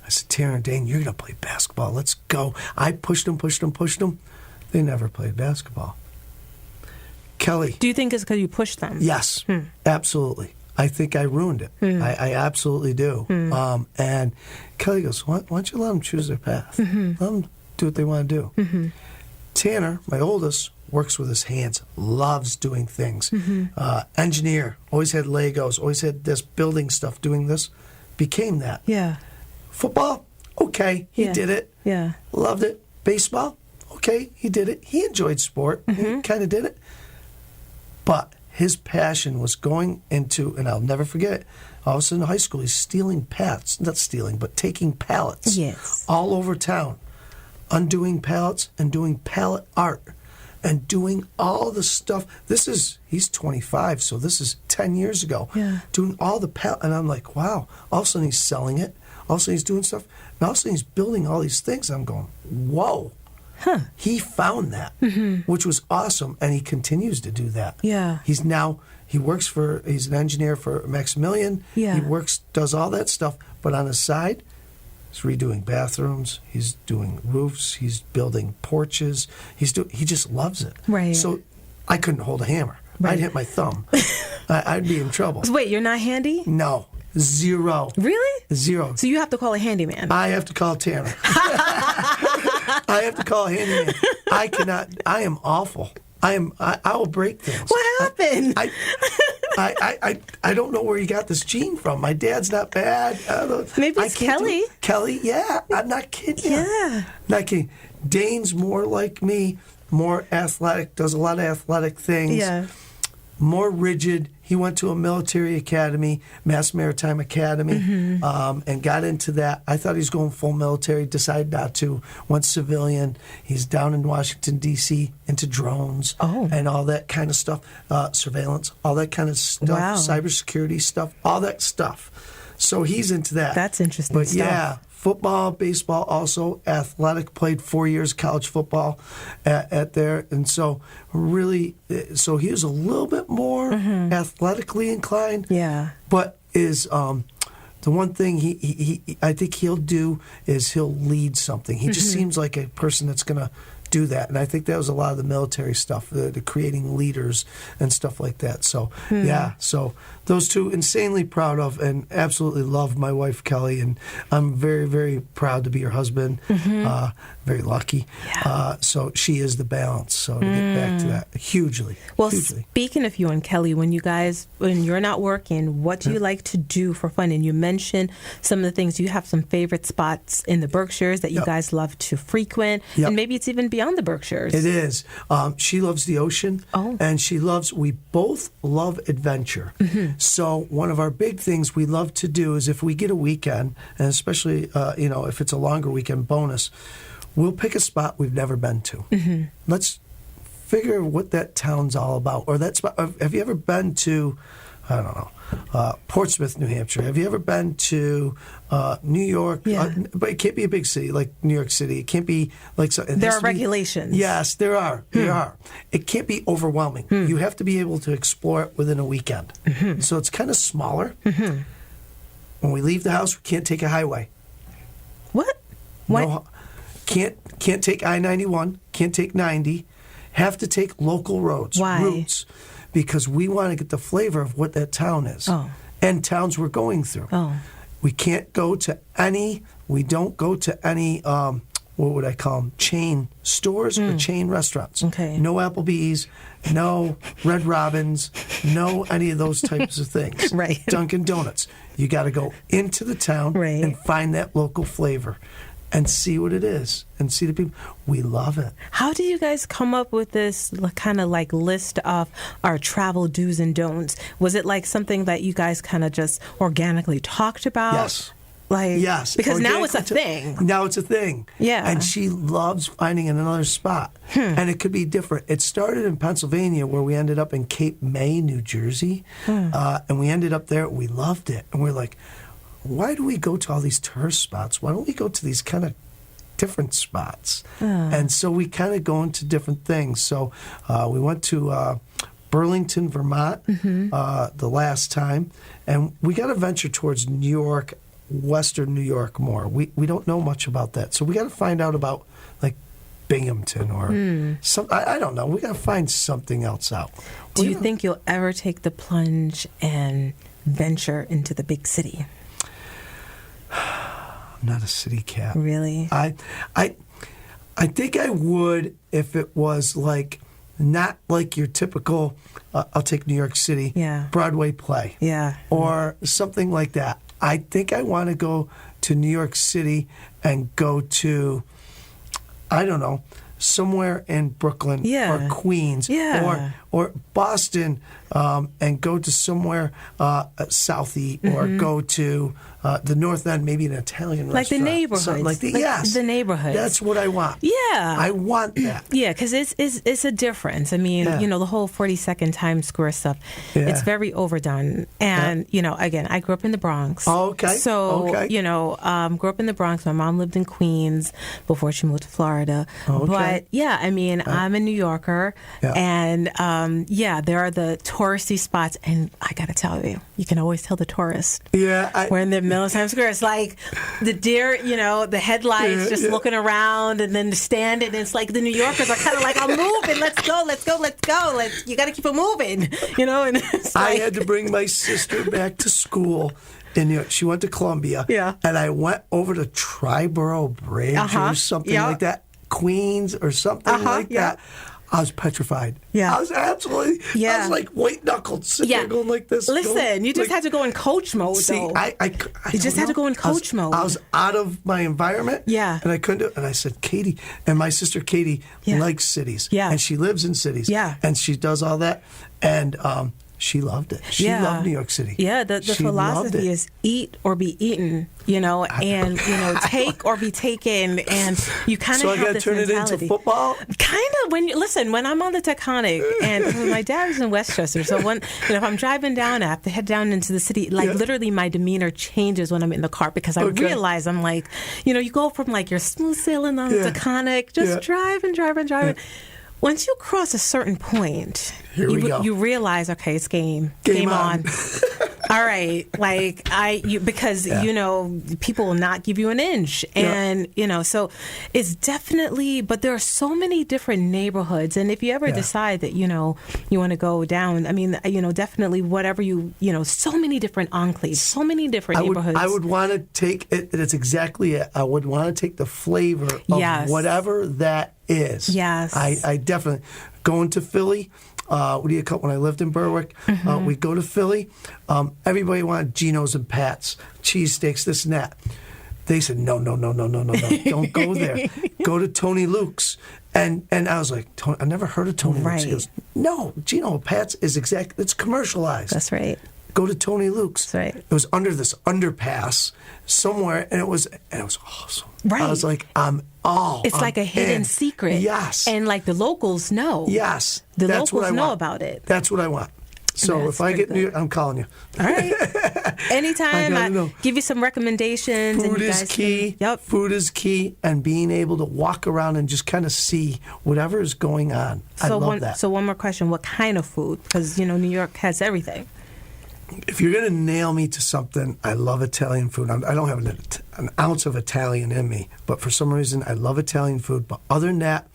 Speaker 3: I said, Tanner and Dane, you're going to play basketball. Let's go. I pushed them. They never played basketball. Kelly.
Speaker 2: Do you think it's because you pushed them?
Speaker 3: Yes, absolutely. I think I ruined it. I absolutely do. And Kelly goes, why don't you let them choose their path? Let them do what they want to do. Tanner, my oldest, works with his hands, loves doing things. Engineer, always had Legos, always had this, building stuff, doing this. became that.
Speaker 2: Yeah.
Speaker 3: Football, okay, he did it.
Speaker 2: Yeah.
Speaker 3: Loved it. Baseball, okay, he did it. He enjoyed sport. He kind of did it. But his passion was going into, and I'll never forget it, all of a sudden in high school, he's stealing pallets. Not stealing, but taking pallets all over town. Undoing pallets and doing pallet art. And doing all the stuff. He's 25, so this is 10 years ago.
Speaker 2: Yeah.
Speaker 3: Doing all the and I'm like, wow. All of a sudden he's selling it. All of a sudden he's doing stuff. And all of a sudden he's building all these things. I'm going, whoa.
Speaker 2: Huh.
Speaker 3: He found that, which was awesome, and he continues to do that.
Speaker 2: Yeah.
Speaker 3: He's an engineer for Maximilian.
Speaker 2: Yeah.
Speaker 3: He does all that stuff, but on the side, he's redoing bathrooms. He's doing roofs. He's building porches. He just loves it.
Speaker 2: Right.
Speaker 3: So I couldn't hold a hammer.
Speaker 2: Right.
Speaker 3: I'd hit my thumb. I'd be in trouble.
Speaker 2: So wait, you're not handy?
Speaker 3: No. Zero.
Speaker 2: Really?
Speaker 3: Zero.
Speaker 2: So you have to call a handyman.
Speaker 3: I have to call Tanner. I have to call a handyman. I cannot. I am awful. I will break things.
Speaker 2: What happened?
Speaker 3: I don't know where you got this gene from. My dad's not bad.
Speaker 2: Maybe it's Kelly.
Speaker 3: Kelly, yeah. I'm not kidding you.
Speaker 2: Yeah.
Speaker 3: Not kidding. Dane's more like me, more athletic, does a lot of athletic things.
Speaker 2: Yeah.
Speaker 3: More rigid. He went to a military academy, Mass Maritime Academy, and got into that. I thought he was going full military, decided not to, went civilian. He's down in Washington, D.C., into drones and all that kind of stuff, surveillance, all that kind of stuff, cybersecurity stuff, all that stuff. So he's into that.
Speaker 2: That's interesting
Speaker 3: but
Speaker 2: stuff.
Speaker 3: Yeah, football, baseball, also athletic, played 4 years college football at there. And so really, so he was a little bit more athletically inclined.
Speaker 2: Yeah.
Speaker 3: But is the one thing he I think he'll do is he'll lead something. He just seems like a person that's going to do that. And I think that was a lot of the military stuff, the creating leaders and stuff like that. So, yeah. So those two, insanely proud of and absolutely love my wife, Kelly. And I'm very, very proud to be her husband. Very lucky. Yeah. So she is the balance. So to get back to that, hugely.
Speaker 2: Well,
Speaker 3: hugely.
Speaker 2: Speaking of you and Kelly, when you're not working, what do you like to do for fun? And you mentioned some of the things. You have some favorite spots in the Berkshires that you guys love to frequent. And maybe it's even beyond the Berkshires.
Speaker 3: It is. She loves the ocean. And we both love adventure. So one of our big things we love to do is if we get a weekend, and especially, if it's a longer weekend bonus, we'll pick a spot we've never been to. Let's figure what that town's all about. Or that spot. Have you ever been to, I don't know, Portsmouth, New Hampshire? Have you ever been to New York?
Speaker 2: Yeah.
Speaker 3: But it can't be a big city like New York City. It can't be like...
Speaker 2: There are regulations.
Speaker 3: Yes, there are. There are. It can't be overwhelming. You have to be able to explore it within a weekend. So it's kind of smaller. When we leave the house, we can't take a highway.
Speaker 2: What? What?
Speaker 3: No, can't take I-91, can't take 90. Have to take local roads.
Speaker 2: Why?
Speaker 3: Routes. Because we want to get the flavor of what that town is. And towns we're going through. We can't go to any, what would I call them, chain stores or chain restaurants.
Speaker 2: Okay.
Speaker 3: No Applebee's, no Red Robins, no any of those types of things.
Speaker 2: Right.
Speaker 3: Dunkin' Donuts. You got to go into the town and find that local flavor and see what it is and see the people. We love it.
Speaker 2: How do you guys come up with this kind of like list of our travel do's and don'ts? Was it like something that you guys kind of just organically talked about?
Speaker 3: Yes.
Speaker 2: Yes. Because now it's a thing.
Speaker 3: Now it's a thing.
Speaker 2: Yeah.
Speaker 3: And she loves finding another spot. And it could be different. It started in Pennsylvania where we ended up in Cape May, New Jersey. And we ended up there. We loved it. And we're like, why do we go to all these tourist spots? Why don't we go to these kind of different spots? And so we kind of go into different things. So we went to Burlington, Vermont the last time. And we got to venture towards New York, Western New York more. We don't know much about that. So we got to find out about like Binghamton or some. I don't know. We got to find something else out.
Speaker 2: Do you think you'll ever take the plunge and venture into the big city?
Speaker 3: I'm not a city cat.
Speaker 2: Really?
Speaker 3: I think I would if it was like not like your typical. I'll take New York City.
Speaker 2: Yeah.
Speaker 3: Broadway play.
Speaker 2: Yeah.
Speaker 3: Or something like that. I think I want to go to New York City and go to, I don't know, somewhere in Brooklyn or Queens or Boston, and go to somewhere Southie, or go to the North End, maybe an Italian
Speaker 2: like
Speaker 3: restaurant.
Speaker 2: the neighborhoods.
Speaker 3: Something like
Speaker 2: the neighborhoods.
Speaker 3: That's what I want.
Speaker 2: Yeah.
Speaker 3: I want that.
Speaker 2: Yeah, because it's a difference. I mean, the whole 42nd Times Square stuff, it's very overdone. And, again, I grew up in the Bronx.
Speaker 3: Oh, okay.
Speaker 2: So, grew up in the Bronx. My mom lived in Queens before she moved to Florida.
Speaker 3: Okay.
Speaker 2: But, I'm a New Yorker. Yeah. And, there are the touristy spots. And I got to tell you, you can always tell the tourists.
Speaker 3: Yeah.
Speaker 2: We're in the middle of Times Square. It's like the deer, the headlights just looking around, and then standing. And it's like the New Yorkers are kind of like, I'm moving. Let's go. You got to keep it moving, And it's like,
Speaker 3: I had to bring my sister back to school in New York. She went to Columbia. Yeah. And I went over to Triborough Bridge or something like that. Queens or something like that. I was petrified. Yeah. I was absolutely, I was like white-knuckled, sitting there going like this.
Speaker 2: Listen, you just had to go in coach mode, though. You just had to go in coach mode.
Speaker 3: I was out of my environment. Yeah. And I couldn't do it. And I said, Katie, and my sister Katie likes cities. Yeah. And she lives in cities. Yeah. And she does all that. And she loved it. She loved New York City.
Speaker 2: Yeah, the philosophy is eat or be eaten, and, take or be taken. And you kind of have this mentality. So I got to turn it into football? Kind of. When I'm on the Taconic, and my dad was in Westchester, so if I'm driving down, I have to head down into the city, literally my demeanor changes when I'm in the car, because I realize I'm like, you go from like you're smooth sailing on the Taconic, just driving. Once you cross a certain point, you realize, okay, it's game on. All right, because people will not give you an inch, and so it's definitely. But there are so many different neighborhoods, and if you ever decide that you want to go down, I mean, definitely whatever so many different enclaves, so many different neighborhoods.
Speaker 3: I would want to take it. That's exactly it. I would want to take the flavor of whatever that is. Yes, I definitely going to Philly. What do you call it? When I lived in Berwick, we'd go to Philly. Everybody wanted Geno's and Pat's, cheesesteaks, this and that. They said, no, don't go there. Go to Tony Luke's. And I was like, I never heard of Tony Luke's. He goes, no, Geno and Pat's is it's commercialized.
Speaker 2: That's right.
Speaker 3: Go to Tony Luke's.
Speaker 2: That's right.
Speaker 3: It was under this underpass somewhere, and it was awesome.
Speaker 2: Right.
Speaker 3: I was like,
Speaker 2: it's like a hidden secret.
Speaker 3: Yes.
Speaker 2: And like the locals know.
Speaker 3: Yes.
Speaker 2: The locals know about it.
Speaker 3: That's what I want. So if I get New York, I'm calling you.
Speaker 2: All right. Anytime. I give you some recommendations.
Speaker 3: Food is key. Food is key. And being able to walk around and just kind of see whatever is going on. I love that.
Speaker 2: So one more question. What kind of food? Because, New York has everything.
Speaker 3: If you're going to nail me to something, I love Italian food. I don't have an ounce of Italian in me, but for some reason, I love Italian food. But other than that,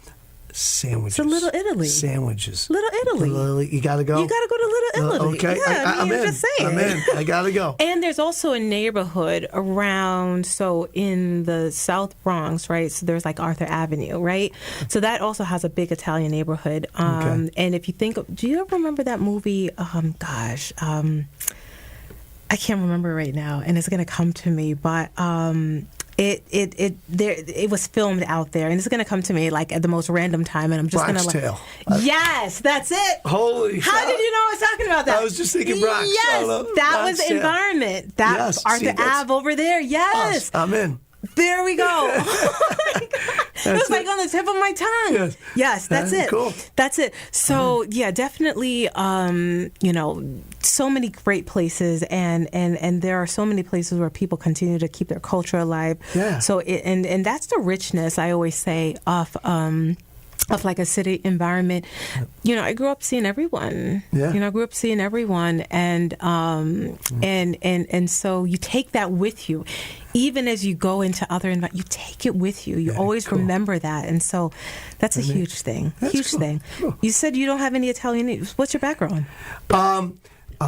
Speaker 3: sandwiches.
Speaker 2: So Little Italy.
Speaker 3: Sandwiches.
Speaker 2: Little Italy.
Speaker 3: You got to go?
Speaker 2: You got to go to Little Italy.
Speaker 3: Okay.
Speaker 2: Yeah, I'm in. Just saying.
Speaker 3: I'm in. I got to go.
Speaker 2: And there's also a neighborhood around, so in the South Bronx, right? So there's like Arthur Avenue, right? So that also has a big Italian neighborhood. And if you think, do you ever remember that movie? I can't remember right now, and it's going to come to me, but it was filmed out there, and it's going to come to me like at the most random time, and I'm just going to yes, that's it.
Speaker 3: Holy!
Speaker 2: How did you know I was talking about that?
Speaker 3: I was just thinking Bronx.
Speaker 2: Yes, that was the environment. That Arthur Ave over there. Yes,
Speaker 3: I'm in.
Speaker 2: There we go. Oh my God. It was like on the tip of my tongue. Yes, that's it.
Speaker 3: Cool.
Speaker 2: That's it. So definitely, so many great places, and there are so many places where people continue to keep their culture alive. Yeah. So and that's the richness, I always say, of like a city environment. I grew up seeing everyone. Yeah. I grew up seeing everyone, and so you take that with you. Even as you go into other environments, you take it with you. You always remember that. And so that's a huge thing. Thing. Cool. You said you don't have any Italian. What's your background?
Speaker 3: A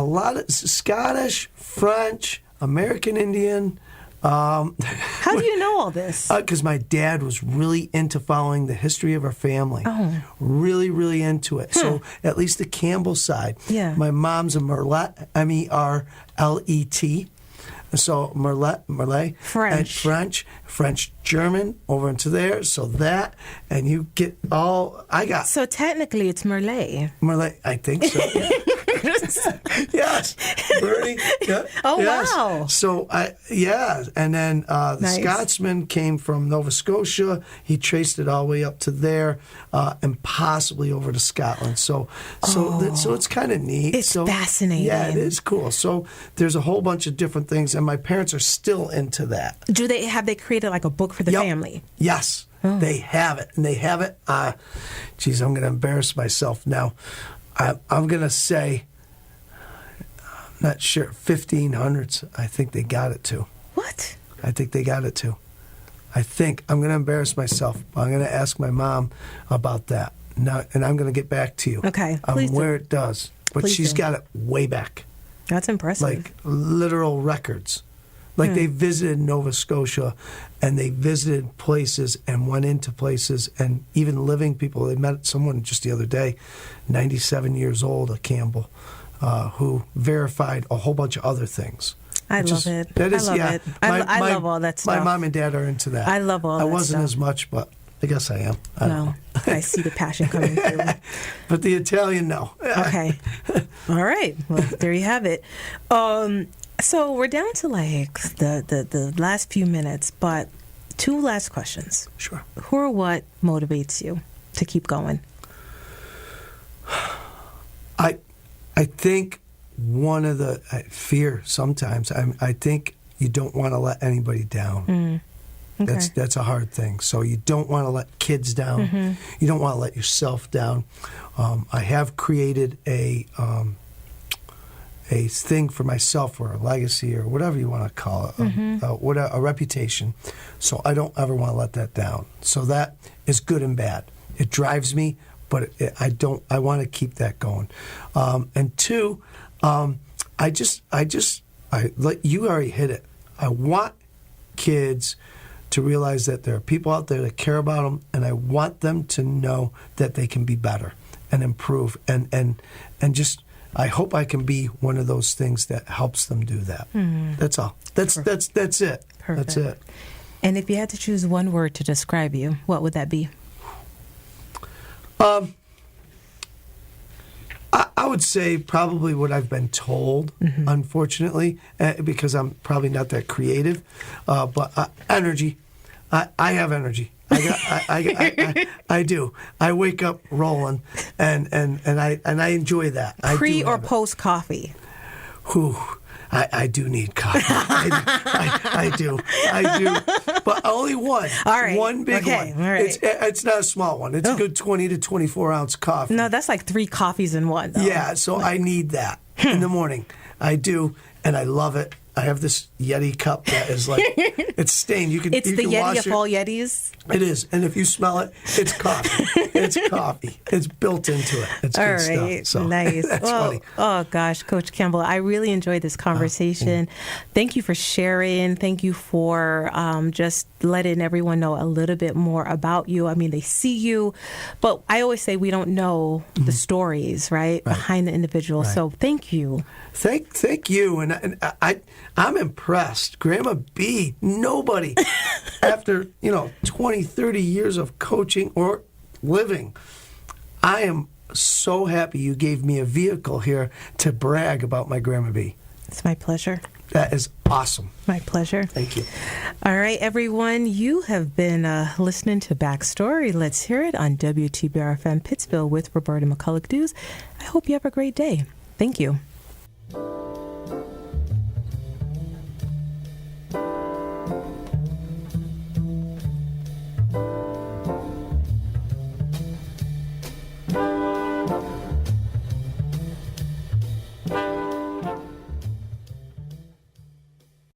Speaker 3: lot of Scottish, French, American Indian.
Speaker 2: How do you know all this?
Speaker 3: Because my dad was really into following the history of our family. Oh. Really, really into it. So at least the Campbell side. Yeah. My mom's a Merlet, Merlet. So Malay, French, German over into there. So that, and you get all I got.
Speaker 2: So technically, it's Malay.
Speaker 3: Malay, I think so. Yeah. Yes, Bernie. Yeah,
Speaker 2: Oh,
Speaker 3: yes.
Speaker 2: wow.
Speaker 3: So and then the
Speaker 2: Nice.
Speaker 3: Scotsman came from Nova Scotia. He traced it all the way up to there, and possibly over to Scotland. So it's kind of neat.
Speaker 2: It's fascinating.
Speaker 3: Yeah, it is cool. So there's a whole bunch of different things, and my parents are still into that.
Speaker 2: Have they created like a book for the
Speaker 3: Yep.
Speaker 2: family?
Speaker 3: Yes, they have it, and they have it. Geez, I'm going to embarrass myself now. I'm going to say, I'm not sure, 1500s. I think they got it to.
Speaker 2: What?
Speaker 3: I think they got it to. I think I'm going to embarrass myself. I'm going to ask my mom about that. Now, and I'm going to get back to you.
Speaker 2: Okay,
Speaker 3: on
Speaker 2: please do.
Speaker 3: where it does. But
Speaker 2: Please
Speaker 3: she's
Speaker 2: do.
Speaker 3: got it way back,
Speaker 2: That's impressive.
Speaker 3: like literal records. Like they visited Nova Scotia, and they visited places and went into places, and even living people. They met someone just the other day, 97 years old, a Campbell, who verified a whole bunch of other things.
Speaker 2: I
Speaker 3: Which
Speaker 2: love
Speaker 3: is-
Speaker 2: it.
Speaker 3: That is,
Speaker 2: I love
Speaker 3: yeah.
Speaker 2: it. I love all that stuff.
Speaker 3: My mom and dad are into that.
Speaker 2: I love all
Speaker 3: I
Speaker 2: that
Speaker 3: wasn't
Speaker 2: stuff.
Speaker 3: as much, but I guess I am. I don't know.
Speaker 2: I see the passion coming through.
Speaker 3: But the Italian, no.
Speaker 2: Okay. All right. Well, there you have it. So we're down to like the last few minutes, but 2 last questions.
Speaker 3: Sure.
Speaker 2: Who or what motivates you to keep going?
Speaker 3: I think one of the fear sometimes. I think you don't want to let anybody down.
Speaker 2: Okay.
Speaker 3: That's a hard thing. So you don't want to let kids down. You don't want to let yourself down. I have created a thing for myself, or a legacy, or whatever you want to call it, a reputation. So I don't ever want to let that down. So that is good and bad. It drives me, but I want to keep that going. And 2, you already hit it. I want kids to realize that there are people out there that care about them, and I want them to know that they can be better and improve, and just I hope I can be one of those things that helps them do that. That's all. That's it.
Speaker 2: Perfect.
Speaker 3: That's it.
Speaker 2: And if you had to choose one word to describe you, what would that be?
Speaker 3: I would say probably what I've been told, unfortunately, because I'm probably not that creative. But energy. I have energy. I do. I wake up rolling, and I enjoy that.
Speaker 2: Pre or post coffee?
Speaker 3: Whew. I do need coffee. I do. But only one.
Speaker 2: All right.
Speaker 3: One big
Speaker 2: Okay.
Speaker 3: one.
Speaker 2: All right.
Speaker 3: It's not a small one. It's a good 20 to 24 ounce coffee.
Speaker 2: No, that's like 3 coffees in one, though.
Speaker 3: Yeah, so I need that in the morning. I do, and I love it. I have this Yeti cup that is like, it's stained.
Speaker 2: It's
Speaker 3: you
Speaker 2: the
Speaker 3: can
Speaker 2: Yeti
Speaker 3: wash
Speaker 2: of all Yetis.
Speaker 3: It is, and if you smell it, it's coffee. It's coffee. It's built into it. It's
Speaker 2: All
Speaker 3: good
Speaker 2: right,
Speaker 3: stuff. So
Speaker 2: nice.
Speaker 3: that's funny.
Speaker 2: Oh gosh, Coach Campbell, I really enjoyed this conversation. Thank you for sharing. Thank you for just letting everyone know a little bit more about you. I mean, they see you, but I always say we don't know the stories, right, behind the individual.
Speaker 3: Right.
Speaker 2: So thank you.
Speaker 3: Thank you, and I'm impressed. Grandma B, nobody after 20, 30 years of coaching or living, I am so happy you gave me a vehicle here to brag about my Grandma B.
Speaker 2: It's my pleasure.
Speaker 3: That is awesome.
Speaker 2: My pleasure.
Speaker 3: Thank you.
Speaker 2: All right, everyone, you have been listening to Backstory. Let's hear it on WTBR-FM Pittsville with Roberta McCulloch-Dews. I hope you have a great day. Thank you.